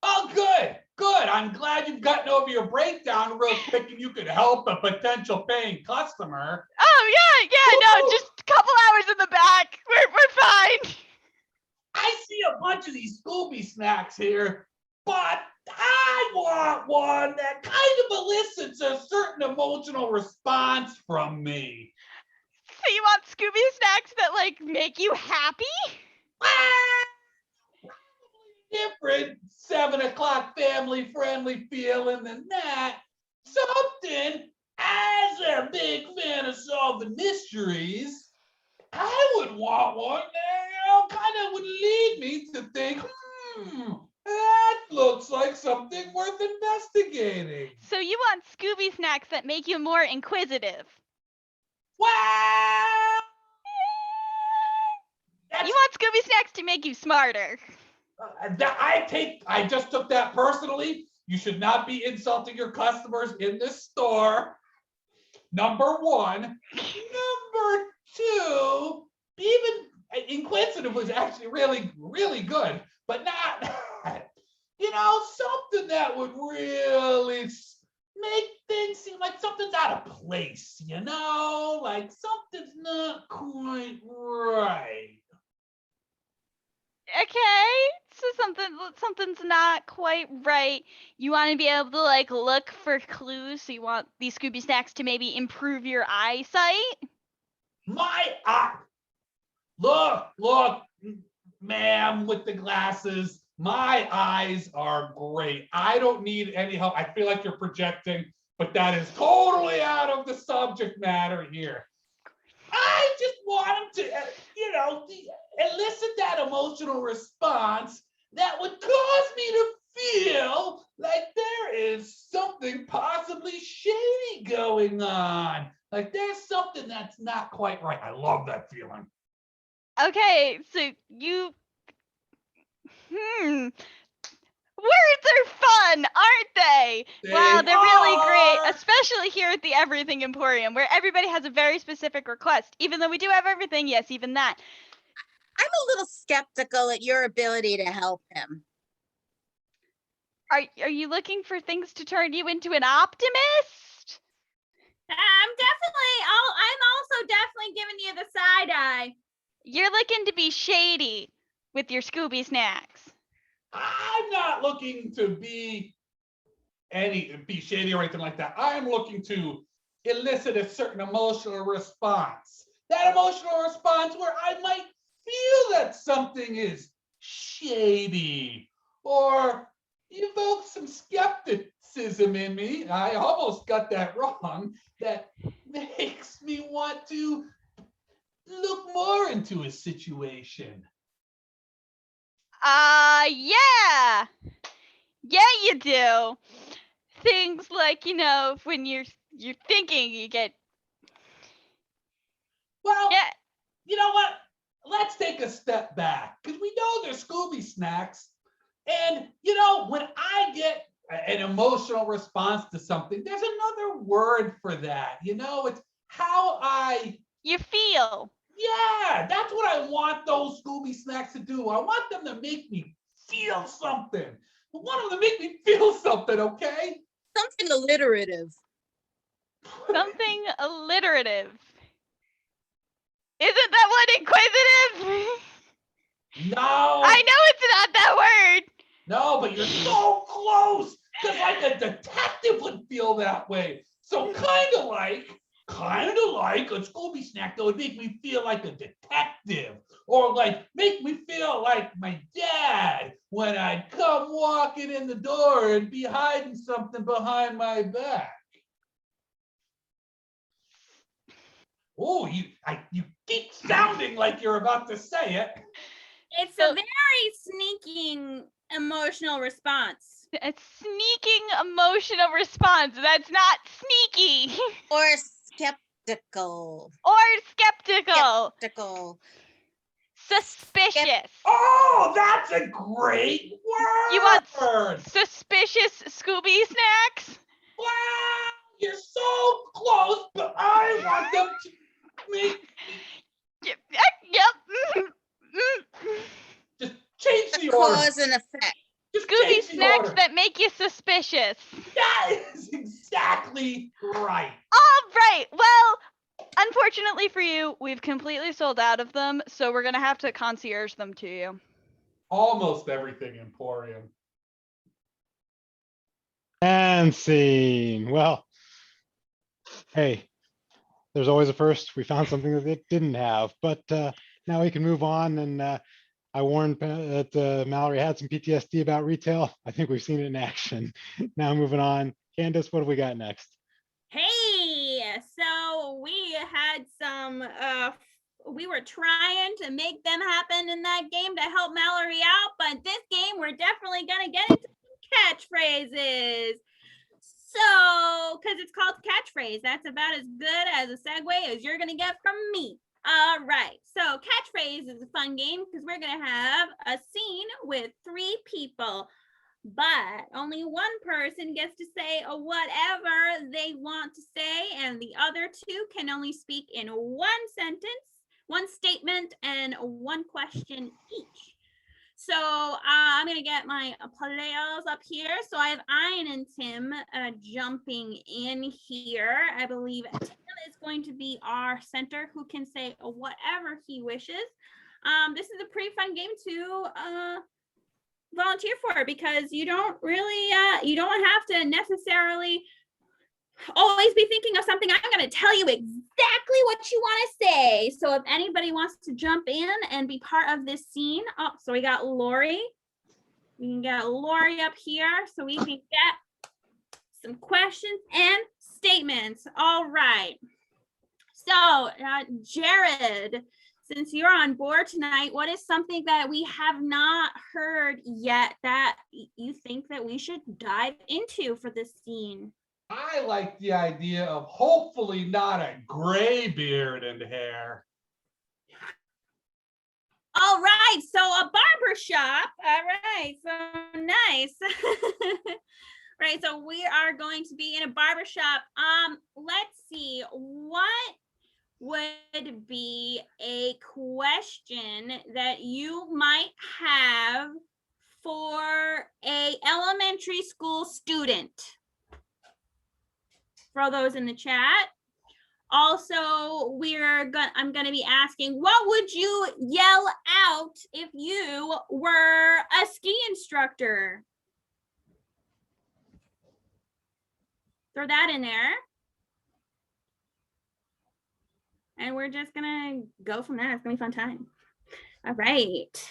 Oh, good. I'm glad you've gotten over your breakdown real quick and you could help a potential paying customer. Oh, yeah, no, just a couple hours in the back. We're fine. I see a bunch of these Scooby Snacks here, but I want one that kind of elicits a certain emotional response from me. So you want Scooby Snacks that, like, make you happy? Different 7 o'clock family friendly feeling than that. Something, as a big fan of solving mysteries, I would want one that kind of would lead me to think, that looks like something worth investigating. So you want Scooby Snacks that make you more inquisitive? Wow! You want Scooby Snacks to make you smarter? I just took that personally. You should not be insulting your customers in this store. Number one. Number two, even inquisitive was actually really, really good, but not, something that would really make things seem like something's out of place, like something's not quite right. Okay, so something's not quite right. You want to be able to, like, look for clues, so you want these Scooby Snacks to maybe improve your eyesight? My eye. Look, ma'am with the glasses. My eyes are great. I don't need any help. I feel like you're projecting, but that is totally out of the subject matter here. I just want them to, elicit that emotional response that would cause me to feel like there is something possibly shady going on. Like there's something that's not quite right. I love that feeling. Okay, so you... Words are fun, aren't they? Wow, they're really great, especially here at the Everything Emporium, where everybody has a very specific request. Even though we do have everything, yes, even that. I'm a little skeptical at your ability to help him. Are you looking for things to turn you into an optimist? I'm also definitely giving you the side eye. You're looking to be shady with your Scooby Snacks. I'm not looking to be shady or anything like that. I'm looking to elicit a certain emotional response. That emotional response where I might feel that something is shady or evoke some skepticism in me. I almost got that wrong. That makes me want to look more into a situation. Yeah. Yeah, you do. Things like, when you're thinking, you get... Well, yeah. You know what? Let's take a step back because we know there's Scooby Snacks. And, when I get an emotional response to something, there's another word for that. It's how you feel. Yeah, that's what I want those Scooby Snacks to do. I want them to make me feel something. I want them to make me feel something, okay? Something alliterative. Something alliterative. Isn't that one inquisitive? No. I know it's not that word. No, but you're so close. Because like a detective would feel that way. So kind of like a Scooby Snack that would make me feel like a detective. Or like make me feel like my dad when I'd come walking in the door and be hiding something behind my back. Oh, you keep sounding like you're about to say it. It's a very sneaking emotional response. A sneaking emotional response. That's not sneaky. Or skeptical. Or skeptical. Skeptical. Suspicious. Oh, that's a great word. You want suspicious Scooby snacks? Wow, you're so close, but I want them to make. Yep. Just change the order. Cause and effect. Just Scooby change the snacks order. that make you suspicious. That is exactly right. All right. Well, unfortunately for you, we've completely sold out of them, so we're gonna have to concierge them to you. Almost everything Emporium. And scene. Well, hey, there's always a first. We found something that it didn't have, but now we can move on. And I warned that Mallory had some PTSD about retail. I think we've seen it in action. Now moving on. Candace, what have we got next? Hey, so we had some, we were trying to make them happen in that game to help Mallory out, but this game we're definitely gonna get into some catchphrases. So, because it's called catchphrase, that's about as good as a segue as you're gonna get from me. All right, so catchphrase is a fun game because we're gonna have a scene with 3 people, but only one person gets to say whatever they want to say, and the other 2 can only speak in one sentence, one statement, and one question each. So I'm gonna get my players up here. So I have Ian and Tim jumping in here. I believe Tim is going to be our center who can say whatever he wishes. This is a pretty fun game to volunteer for because you don't really, you don't have to necessarily always be thinking of something. I'm going to tell you exactly what you want to say. So if anybody wants to jump in and be part of this scene. Oh, so we got Lori. We can get Lori up here so we can get some questions and statements. All right. So Jared, since you're on board tonight, what is something that we have not heard yet that you think that we should dive into for this scene? I like the idea of hopefully not a gray beard and hair. All right, so a barber shop. All right, so nice. Right, so we are going to be in a barber shop. Let's see, what would be a question that you might have for a elementary school student? Throw those in the chat. Also, I'm going to be asking, what would you yell out if you were a ski instructor? Throw that in there. And we're just going to go from there. It's going to be a fun time. All right.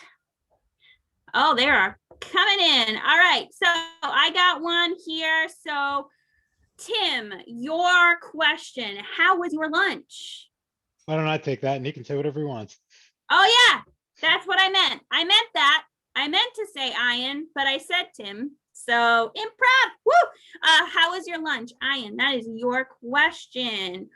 Oh, they are coming in. All right. So I got one here. So Tim, your question, how was your lunch? Why don't I take that and he can say whatever he wants. Oh yeah, that's what I meant. I meant that. I meant to say Ian, but I said Tim. So improv, woo! How was your lunch? Ian, that is your question.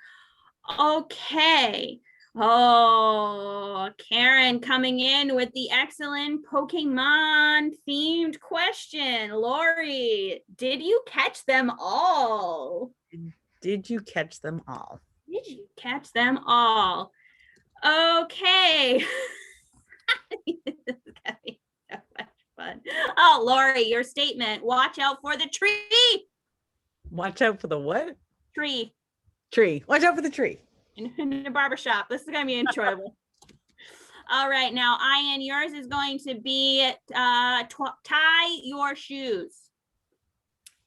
Okay. Oh, Karen coming in with the excellent Pokemon themed question. Lori, did you catch them all? Did you catch them all? Did you catch them all? Okay. This is gonna be so much fun. Oh, Lori, your statement. Watch out for the tree. Watch out for the what? Tree. Tree. Watch out for the tree. In a barbershop. This is going to be enjoyable. All right. Now, Ian, yours is going to be tie your shoes.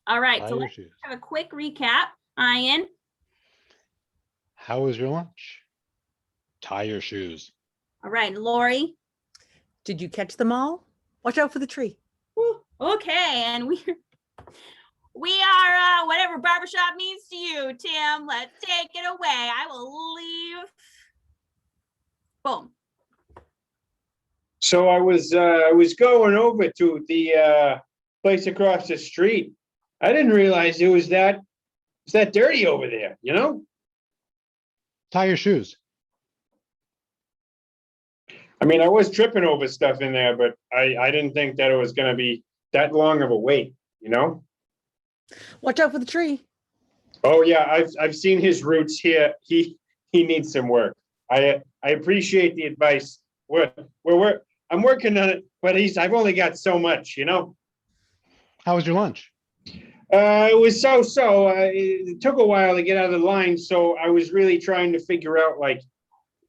All right. Tie so your let's shoes. have a quick recap. Ian. How was your lunch? Tie your shoes. All right. Lori. Did you catch them all? Watch out for the tree. Whew, okay. And We are whatever barbershop means to you, Tim. Let's take it away. I will leave. Boom. So I was going over to the place across the street. I didn't realize it was that dirty over there, you know? Tie your shoes. I mean, I was tripping over stuff in there, but I didn't think that it was gonna be that long of a wait, you know? Watch out for the tree. Oh yeah, I've seen his roots here. He needs some work. I appreciate the advice. I'm working on it, but I've only got so much, you know? How was your lunch? It was so. It took a while to get out of the line, so I was really trying to figure out, like,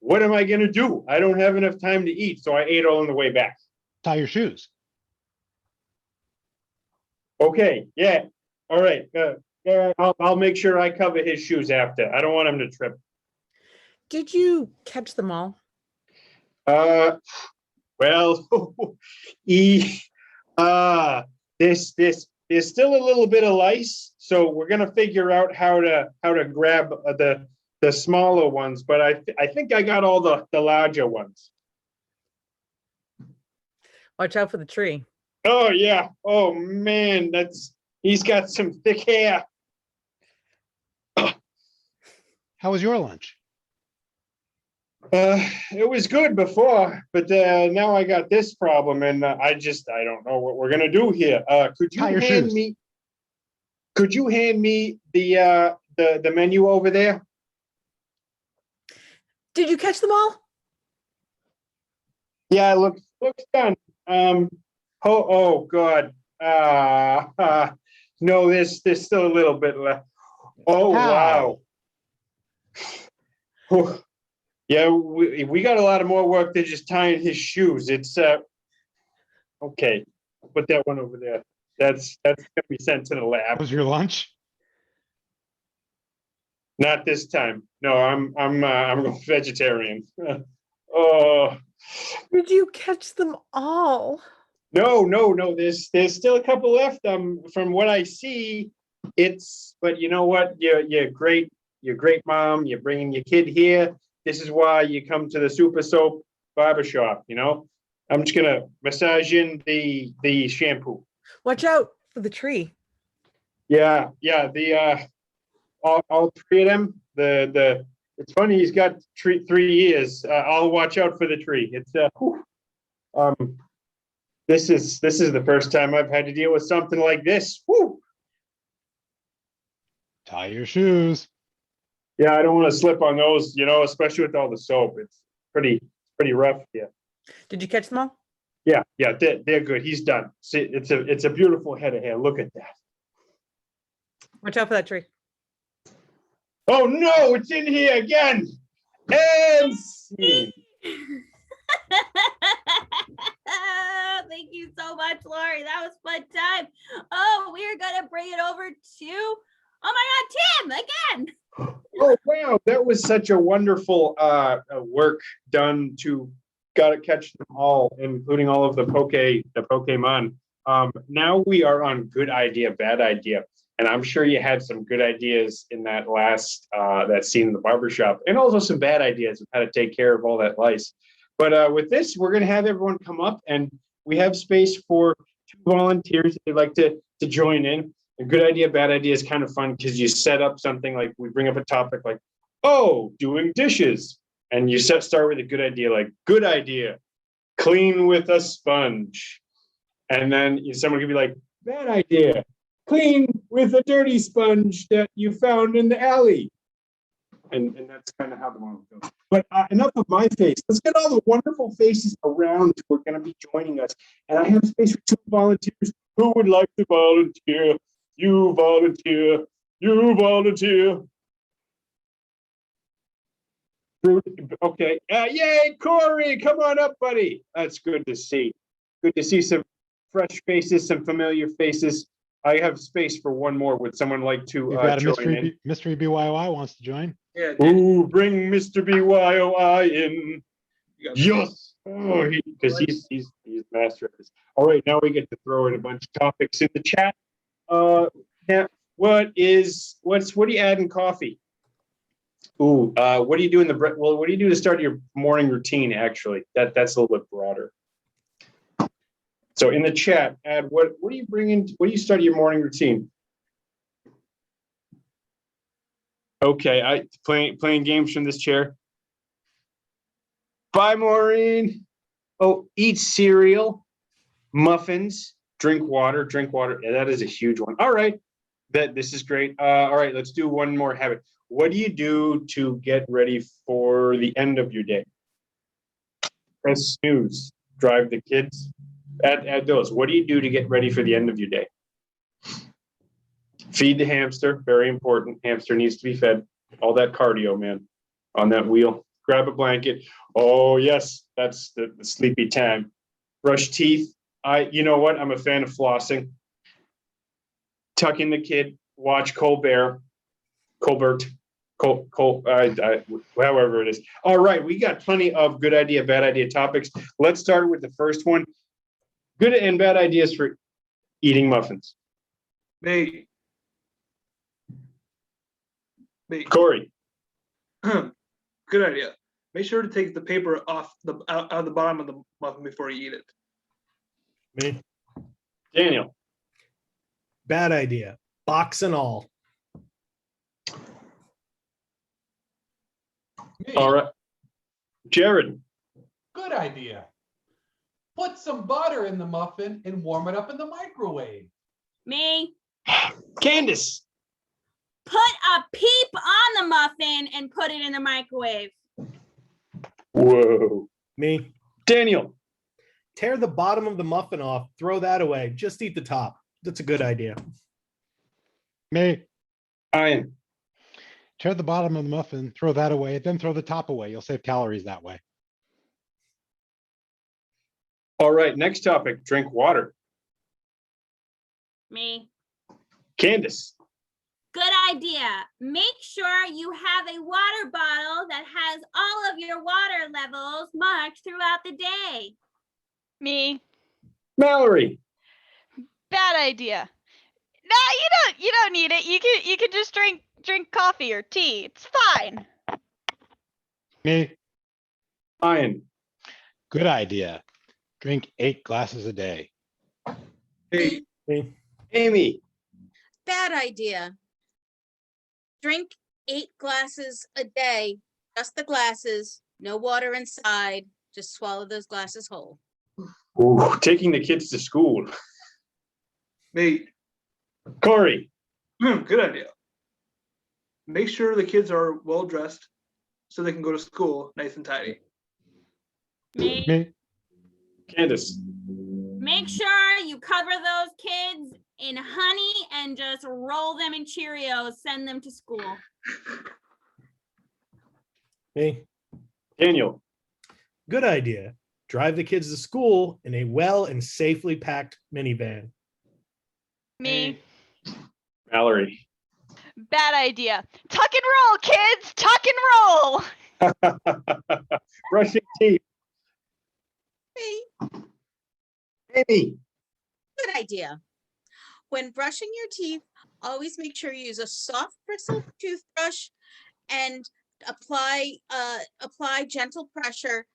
what am I gonna do? I don't have enough time to eat, so I ate all on the way back. Tie your shoes. Okay, yeah, all right. Yeah, I'll make sure I cover his shoes after. I don't want him to trip. Did you catch them all? Well, there's still a little bit of lice, so we're gonna figure out how to grab the smaller ones, but I think I got all the larger ones. Watch out for the tree. Oh yeah. Oh man, he's got some thick hair. How was your lunch? It was good before, but now I got this problem, and I don't know what we're gonna do here. Could you Tie your hand shoes. me? Could you hand me the menu over there? Did you catch them all? Yeah, looks done. Oh God. No, there's still a little bit left. Oh wow. Oh, yeah, we got a lot of more work than just tying his shoes. It's okay. Put that one over there. That's gonna be sent to the lab. Was your lunch? Not this time. No, I'm going vegetarian. Oh. Did you catch them all? No. There's still a couple left. From what I see, but you know what? You're great. You're great, mom. You're bringing your kid here. This is why you come to the Super Soap Barber Shop. You know, I'm just gonna massage in the shampoo. Watch out for the tree. Yeah. The all three of them. It's funny. He's got 3 years. I'll watch out for the tree. It's This is the first time I've had to deal with something like this. Whew. Tie your shoes. Yeah, I don't want to slip on those, you know, especially with all the soap. It's pretty rough here. Did you catch them all? Yeah, they're good. He's done. See, it's a beautiful head of hair. Look at that. Watch out for that tree. Oh no, it's in here again. And scene. Thank you so much, Lori. That was fun time. Oh, we're gonna bring it over to, oh my God, Tim again. Oh wow, that was such a wonderful work done to catch them all, including all of the Pokemon. Now we are on good idea, bad idea, and I'm sure you had some good ideas in that last that scene in the barbershop, and also some bad ideas of how to take care of all that lice. But with this, we're going to have everyone come up, and we have space for 2 volunteers if they'd like to join in. A good idea, bad idea is kind of fun because you set up something like, we bring up a topic like, oh, doing dishes. And you start with a good idea, like, good idea, clean with a sponge. And then someone could be like, bad idea, clean with a dirty sponge that you found in the alley. And that's kind of how the model goes. But enough of my face. Let's get all the wonderful faces around who are going to be joining us. And I have space for 2 volunteers. Who would like to volunteer? You volunteer. You volunteer. Okay. Yay, Corey. Come on up, buddy. That's good to see. Good to see some fresh faces, some familiar faces. I have space for one more. Would someone like to We've got a join in? mystery BYOI wants to join. Yeah. Ooh, bring Mr. BYOI in. Yes. Oh, because he's master of this. All right, now we get to throw in a bunch of topics in the chat. Yeah. What do you add in coffee? Ooh, what do you do what do you do to start your morning routine? Actually, that's a little bit broader. So in the chat, add what do you bring in? What do you start your morning routine? Okay, playing games from this chair. Bye, Maureen. Oh, eat cereal, muffins, drink water. Yeah, that is a huge one. All right, this is great. All right, let's do one more habit. What do you do to get ready for the end of your day? Press snooze. Drive the kids. Add those. What do you do to get ready for the end of your day? Feed the hamster. Very important. Hamster needs to be fed. All that cardio, man, on that wheel. Grab a blanket. Oh, yes, that's the sleepy time. Brush teeth. You know what? I'm a fan of flossing. Tuck in the kid. Watch Colbert. However it is. All right, we got plenty of good idea, bad idea topics. Let's start with the first one. Good and bad ideas for eating muffins. Me. Corey. Good idea. Make sure to take the paper off out of the bottom of the muffin before you eat it. Me. Daniel. Bad idea. Box and all. Me. All right. Jared. Good idea. Put some butter in the muffin and warm it up in the microwave. Me. Candace. Put a peep on the muffin and put it in the microwave. Whoa. Me. Daniel. Tear the bottom of the muffin off. Throw that away. Just eat the top. That's a good idea. Me. Ian. Tear the bottom of the muffin, throw that away, then throw the top away. You'll save calories that way. All right, next topic, drink water. Me. Candace. Good idea. Make sure you have a water bottle that has all of your water levels marked throughout the day. Me. Mallory. Bad idea. Nah, you don't need it. You can just drink coffee or tea. It's fine. Me. Ian. Good idea. Drink 8 glasses a day. Hey. Me. Amy. Bad idea. Drink 8 glasses a day, just the glasses, no water inside. Just swallow those glasses whole. Ooh, taking the kids to school. Me. Corey. Good idea. Make sure the kids are well dressed so they can go to school nice and tidy. Me. Me. Candace. Make sure you cover those kids in honey and just roll them in Cheerios, send them to school. Me. Daniel. Good idea. Drive the kids to school in a well and safely packed minivan. Me. Mallory. Bad idea. Tuck and roll, kids. Tuck and roll. Brushing teeth. Me. Amy. Good idea. When brushing your teeth, always make sure you use a soft bristle toothbrush and apply gentle pressure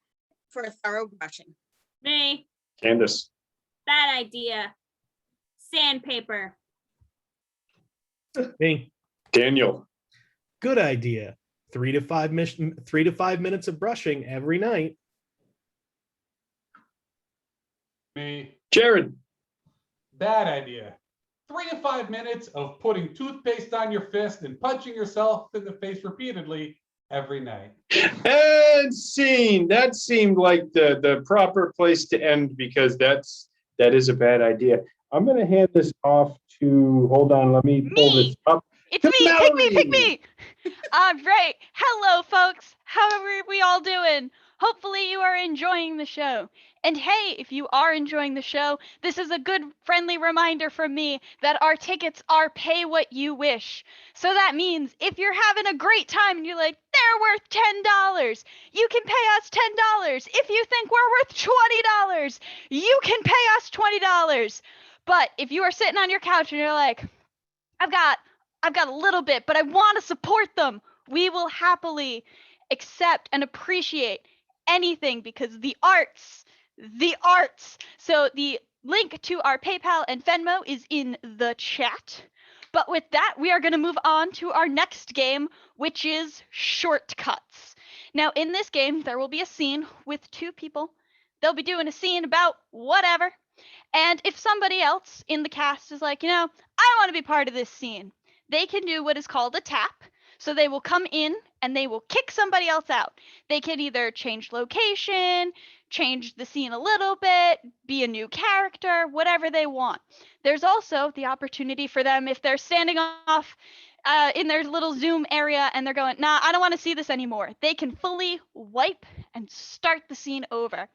for a thorough brushing. Me. Candace. Bad idea. Sandpaper. Me. Daniel. Good idea. 3 to 5 minutes of brushing every night. Me. Jared. Bad idea. 3 to 5 minutes of putting toothpaste on your fist and punching yourself in the face repeatedly every night. And scene. That seemed like the proper place to end because that is a bad idea. I'm going to hand this off to, hold on, let me pull this up. It's me. Pick me. All right. Hello, folks. How are we all doing? Hopefully you are enjoying the show. And hey, if you are enjoying the show, this is a good friendly reminder from me that our tickets are pay what you wish. So that means if you're having a great time and you're like, they're worth $10, you can pay us $10. If you think we're worth $20, you can pay us $20. But if you are sitting on your couch and you're like, I've got a little bit, but I want to support them. We will happily accept and appreciate anything because the arts. So the link to our PayPal and Venmo is in the chat. But with that, we are going to move on to our next game, which is shortcuts. Now, in this game, there will be a scene with two people. They'll be doing a scene about whatever. And if somebody else in the cast is like, I want to be part of this scene, they can do what is called a tap. So they will come in and they will kick somebody else out. They can either change location, change the scene a little bit, be a new character, whatever they want. There's also the opportunity for them if they're standing off in their little Zoom area and they're going, nah, I don't want to see this anymore. They can fully wipe and start the scene over.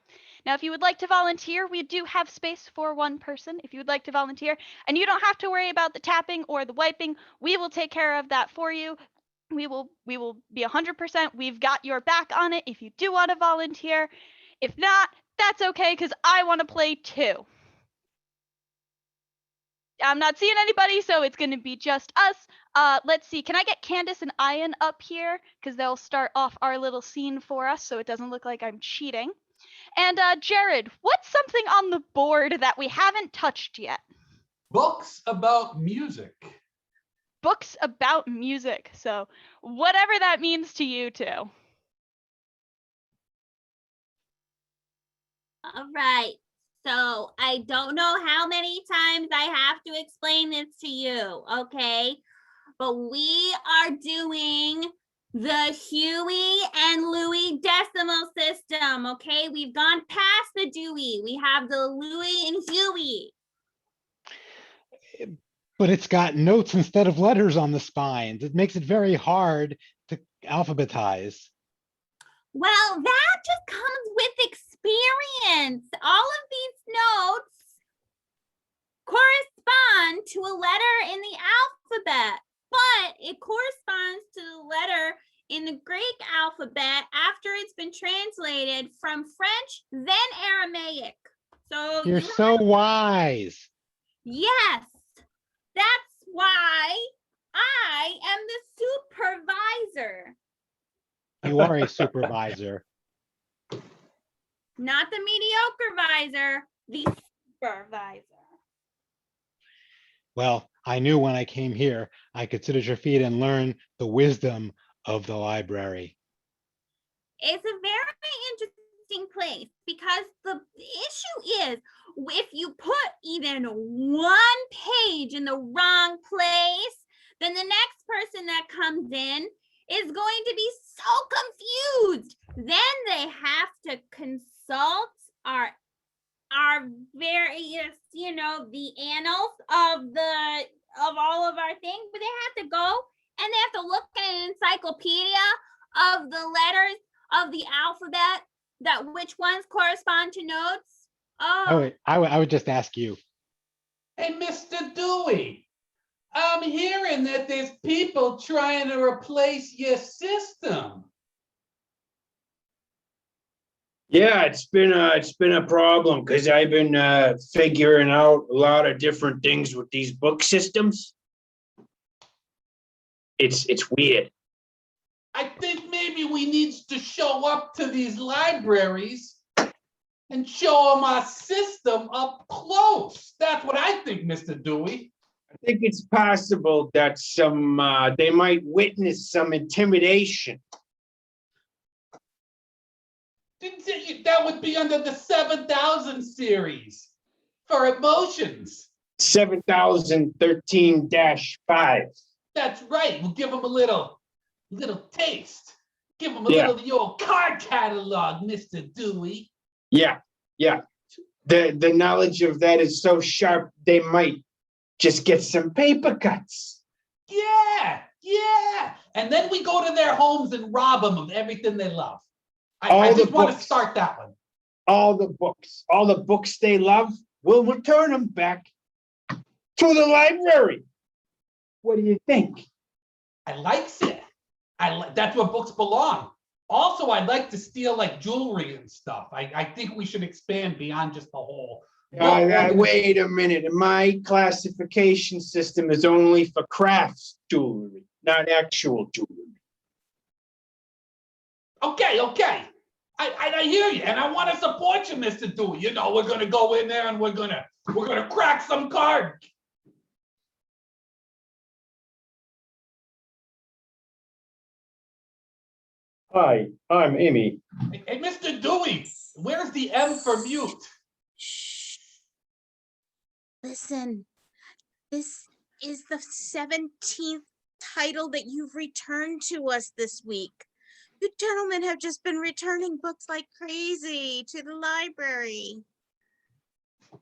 Now, if you would like to volunteer, we do have space for one person. If you would like to volunteer, and you don't have to worry about the tapping or the wiping, we will take care of that for you. We will be 100%. We've got your back on it if you do want to volunteer. If not, that's okay because I want to play too. I'm not seeing anybody, so it's going to be just us. Let's see. Can I get Candace and Ian up here? Because they'll start off our little scene for us so it doesn't look like I'm cheating. And Jared, what's something on the board that we haven't touched yet? Books about music. Books about music. So whatever that means to you two. All right. So I don't know how many times I have to explain this to you, okay? But we are doing the Huey and Louie decimal system, okay? We've gone past the Dewey. We have the Louie and Huey. But it's got notes instead of letters on the spines. It makes it very hard to alphabetize. Well, that just comes with experience. All of these notes correspond to a letter in the alphabet, but it corresponds to the letter in the Greek alphabet after it's been translated from French, then Aramaic. So You're so wise. yes, that's why I am the supervisor. You are a supervisor. Not the mediocre visor, the supervisor. Well, I knew when I came here, I could sit at your feet and learn the wisdom of the library. It's a very interesting place because the issue is if you put even one page in the wrong place, then the next person that comes in is going to be so confused. Then they have to consult our various, the annals of all of our things, but they have to go and they have to look at an encyclopedia of the letters of the alphabet, that which ones correspond to notes. Oh, I would just ask you. Hey, Mr. Dewey, I'm hearing that there's people trying to replace your system. Yeah, it's been a problem because I've been figuring out a lot of different things with these book systems. It's weird. I think maybe we need to show up to these libraries and show them our system up close. That's what I think, Mr. Dewey. I think it's possible that they might witness some intimidation. That would be under the 7,000 series for emotions. 7013-5. That's right. We'll give them a little taste. Give them a little of the old card catalog, Mr. Dewey. Yeah. The knowledge of that is so sharp, they might just get some paper cuts. Yeah. And then we go to their homes and rob them of everything they love. I just want to start that one. All the books they love, we'll return them back to the library. What do you think? I likes it. That's where books belong. Also, I'd like to steal like jewelry and stuff. I think we should expand beyond just the whole Wait a minute. My classification system is only for crafts jewelry, not actual jewelry. Okay. I hear you, and I want to support you, Mr. Dewey. You know, we're gonna go in there and we're gonna crack some cards. Hi, I'm Amy. Hey, Mr. Dewey, where's the M for mute? Shh. Listen, this is the 17th title that you've returned to us this week. You gentlemen have just been returning books like crazy to the library. I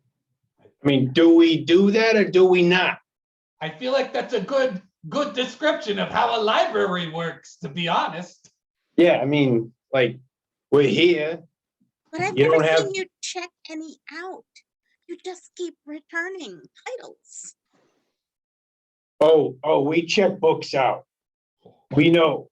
mean, do we do that or do we not? I feel like that's a good description of how a library works, to be honest. Yeah, I mean, like, we're here. But I've You never don't have- seen you check any out. You just keep returning titles. Oh, we check books out. We know.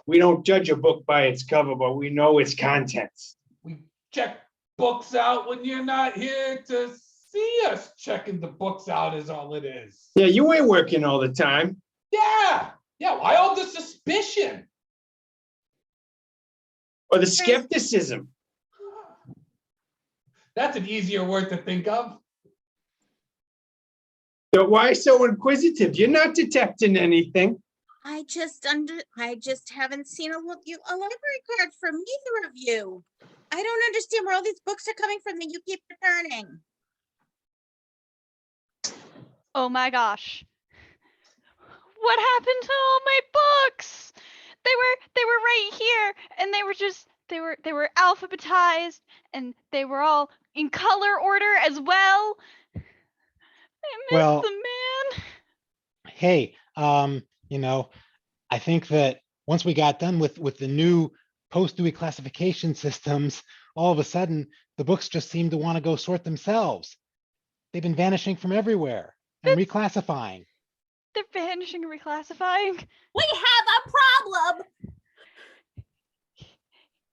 We don't judge a book by its cover, but we know its contents. We check books out when you're not here to see us. Checking the books out is all it is. Yeah, you ain't working all the time. Yeah. Why all the suspicion? Or the skepticism. That's an easier word to think of. So why so inquisitive? You're not detecting anything. I just haven't seen a library card from either of you. I don't understand where all these books are coming from that you keep returning. Oh my gosh. What happened to all my books? They were right here, and they were alphabetized, and they were all in color order as well. I miss them, man. Hey, I think that once we got done with the new post-Dewey classification systems, all of a sudden the books just seem to want to go sort themselves. They've been vanishing from everywhere and reclassifying. They're vanishing and reclassifying. We have a problem.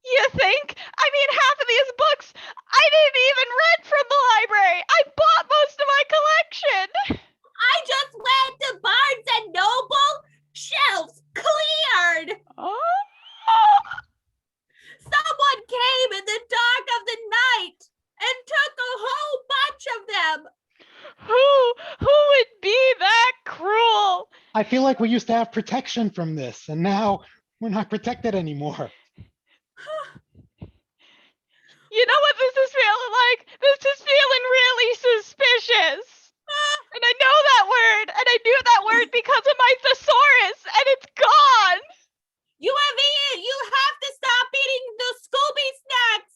You think? I mean, half of these books I didn't even rent from the library. I bought most of my collection. I just went to Barnes and Noble. Shelves cleared. Oh. Someone came in the dark of the night and took a whole bunch of them. Who would be that cruel? I feel like we used to have protection from this, and now we're not protected anymore. You know what this is feeling like? This is feeling really suspicious. And I know that word, and I knew that word because of my thesaurus, and it's gone. You have to stop eating the Scooby snacks.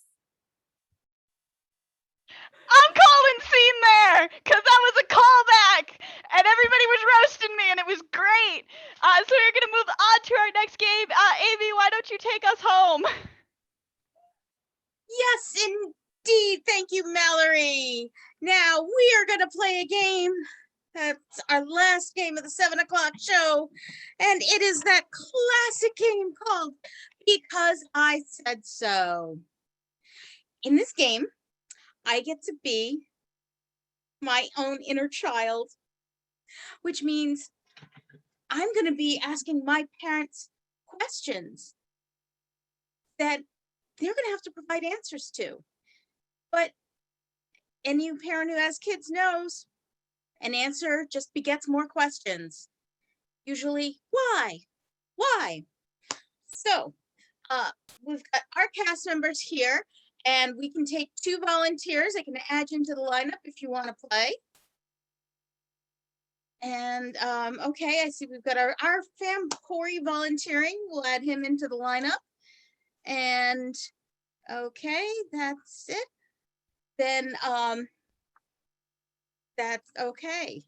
I'm calling scene there, because that was a callback, and everybody was roasting me, and it was great. So we're going to move on to our next game. Amy, why don't you take us home? Yes, indeed. Thank you, Mallory. Now we are going to play a game. That's our last game of the 7 o'clock show. And it is that classic game called Because I Said So. In this game, I get to be my own inner child, which means I'm going to be asking my parents questions that they're going to have to provide answers to. But any parent who has kids knows an answer just begets more questions. Usually, why? Why? So, we've got our cast members here, and we can take 2 volunteers. I can add you into the lineup if you want to play. And, okay, I see we've got our fam Corey volunteering. We'll add him into the lineup. And okay, that's it. Then that's okay.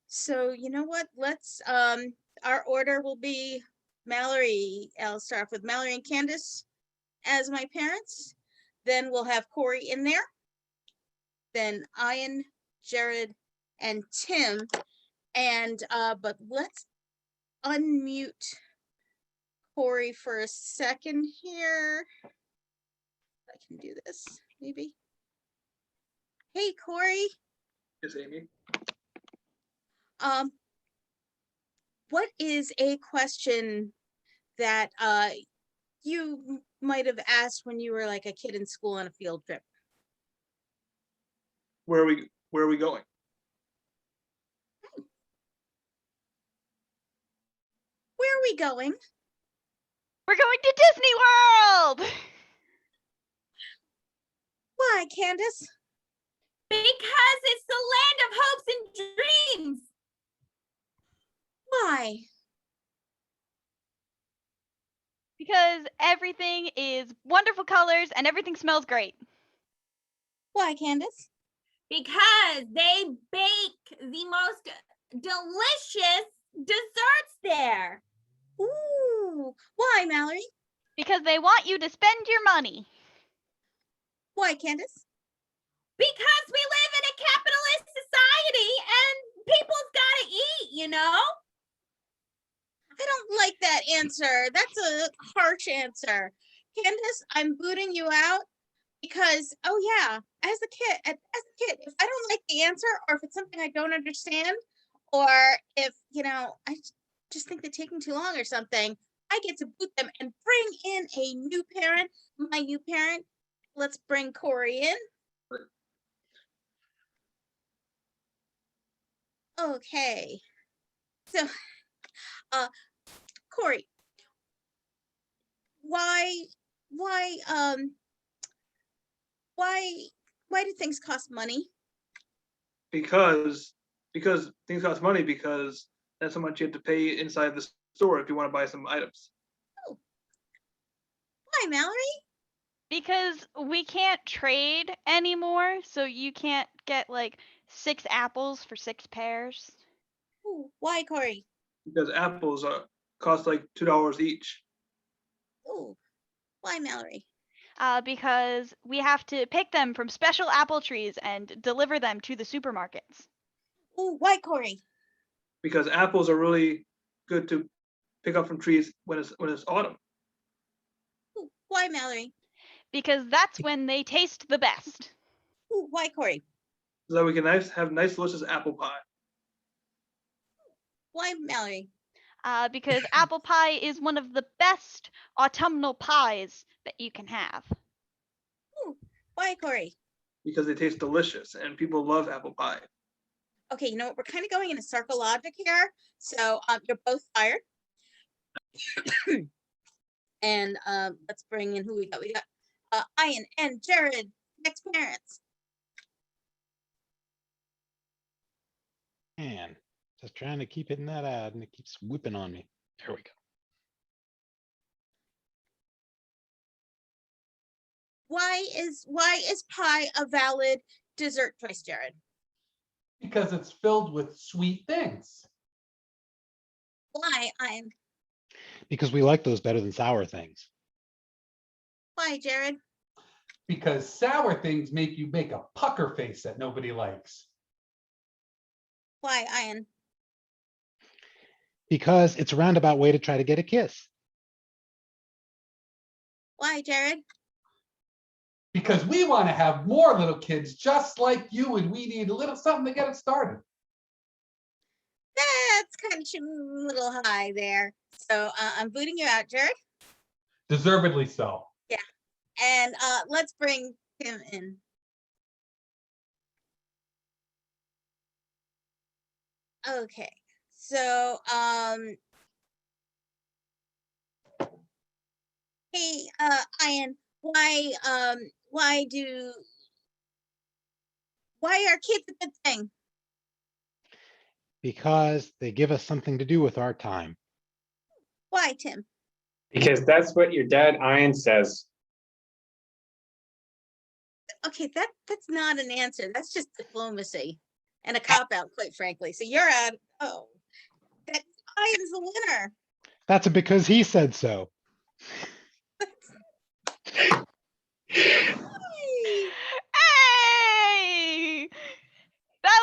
So you know what? Let's our order will be Mallory. I'll start off with Mallory and Candace as my parents. Then we'll have Corey in there. Then Ian, Jared, and Tim. And but let's unmute Corey for a second here. I can do this, maybe. Hey, Corey. Yes, Amy. What is a question that you might have asked when you were like a kid in school on a field trip? Where are we going? Where are we going? We're going to Disney World! Why, Candace? Because it's the land of hopes and dreams. Why? Because everything is wonderful colors and everything smells great. Why, Candace? Because they bake the most delicious desserts there. Ooh, why, Mallory? Because they want you to spend your money. Why, Candace? Because we live in a capitalist society and people's gotta eat, you know? I don't like that answer. That's a harsh answer. Candace, I'm booting you out because, oh yeah, as a kid, if I don't like the answer or if it's something I don't understand, or if, I just think they're taking too long or something, I get to boot them and bring in a new parent, my new parent. Let's bring Corey in. Okay. So, Corey, why do things cost money? Because things cost money because that's how much you have to pay inside the store if you want to buy some items. Oh. Why, Mallory? Because we can't trade anymore, so you can't get like 6 apples for 6 pears. Ooh, why, Corey? Because apples cost like $2 each. Ooh, why, Mallory? Because we have to pick them from special apple trees and deliver them to the supermarkets. Ooh, why, Corey? Because apples are really good to pick up from trees when it's autumn. Ooh, why, Mallory? Because that's when they taste the best. Ooh, why, Corey? So that we can have nice delicious apple pie. Why, Mallory? Because apple pie is one of the best autumnal pies that you can have. Ooh, why, Corey? Because they taste delicious and people love apple pie. Okay, you know what? We're kind of going in a circle logic here. So you're both fired. And let's bring in who we got. We got Ian and Jared, next parents. Man, just trying to keep hitting that ad and it keeps whipping on me. There we go. Why is pie a valid dessert choice, Jared? Because it's filled with sweet things. Why, Ian? Because we like those better than sour things. Why, Jared? Because sour things make you make a pucker face that nobody likes. Why, Ian? Because it's a roundabout way to try to get a kiss. Why, Jared? Because we want to have more little kids just like you, and we need a little something to get it started. That's kind of a little high there. So I'm booting you out, Jared. Deservedly so. Yeah. And let's bring him in. Okay. So hey, Ian, why are kids a good thing? Because they give us something to do with our time. Why, Tim? Because that's what your dad Ian says. Okay, that's not an answer. That's just diplomacy and a cop-out, quite frankly. So you're out. Oh, that Ian's the winner. That's because he said so. Hey! That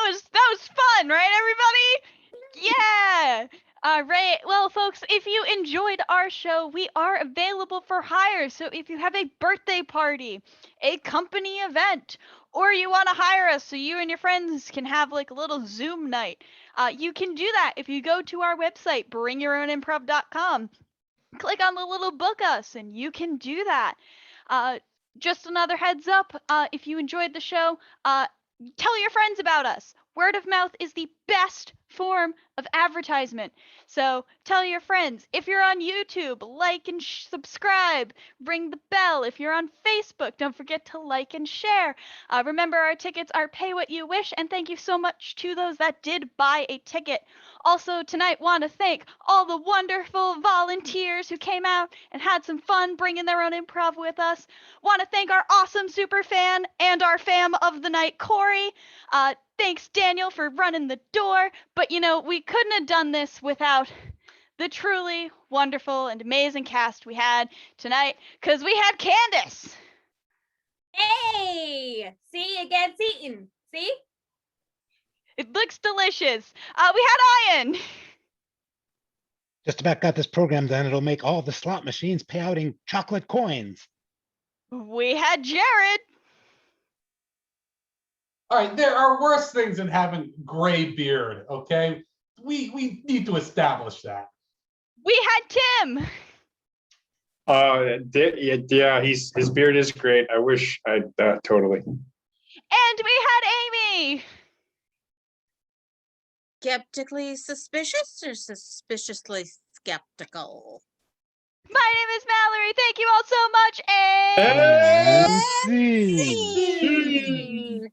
was fun, right, everybody? Yeah. All right. Well, folks, if you enjoyed our show, we are available for hire. So if you have a birthday party, a company event, or you want to hire us so you and your friends can have like a little Zoom night, you can do that if you go to our website, bringyourownimprov.com. Click on the little book us, and you can do that. Just another heads up, if you enjoyed the show, tell your friends about us. Word of mouth is the best form of advertisement. So tell your friends. If you're on YouTube, like and subscribe. Ring the bell. If you're on Facebook, don't forget to like and share. Remember, our tickets are pay what you wish, and thank you so much to those that did buy a ticket. Also, tonight, want to thank all the wonderful volunteers who came out and had some fun bringing their own improv with us. Want to thank our awesome super fan and our fam of the night, Corey. Thanks, Daniel, for running the door. But, you know, we couldn't have done this without the truly wonderful and amazing cast we had tonight, because we had Candace. Hey, see, it gets eaten. See? It looks delicious. We had Ian. Just about got this program done. It'll make all the slot machines pay out in chocolate coins. We had Jared. All right, there are worse things than having gray beard, okay? We need to establish that. We had Tim. Yeah, his beard is great. I wish I'd totally. And we had Amy. Skeptically suspicious or suspiciously skeptical? My name is Mallory. Thank you all so much. And Scene.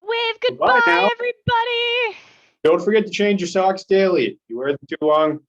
Wave Goodbye goodbye, now. everybody. Don't forget to change your socks daily. If you wear them too long,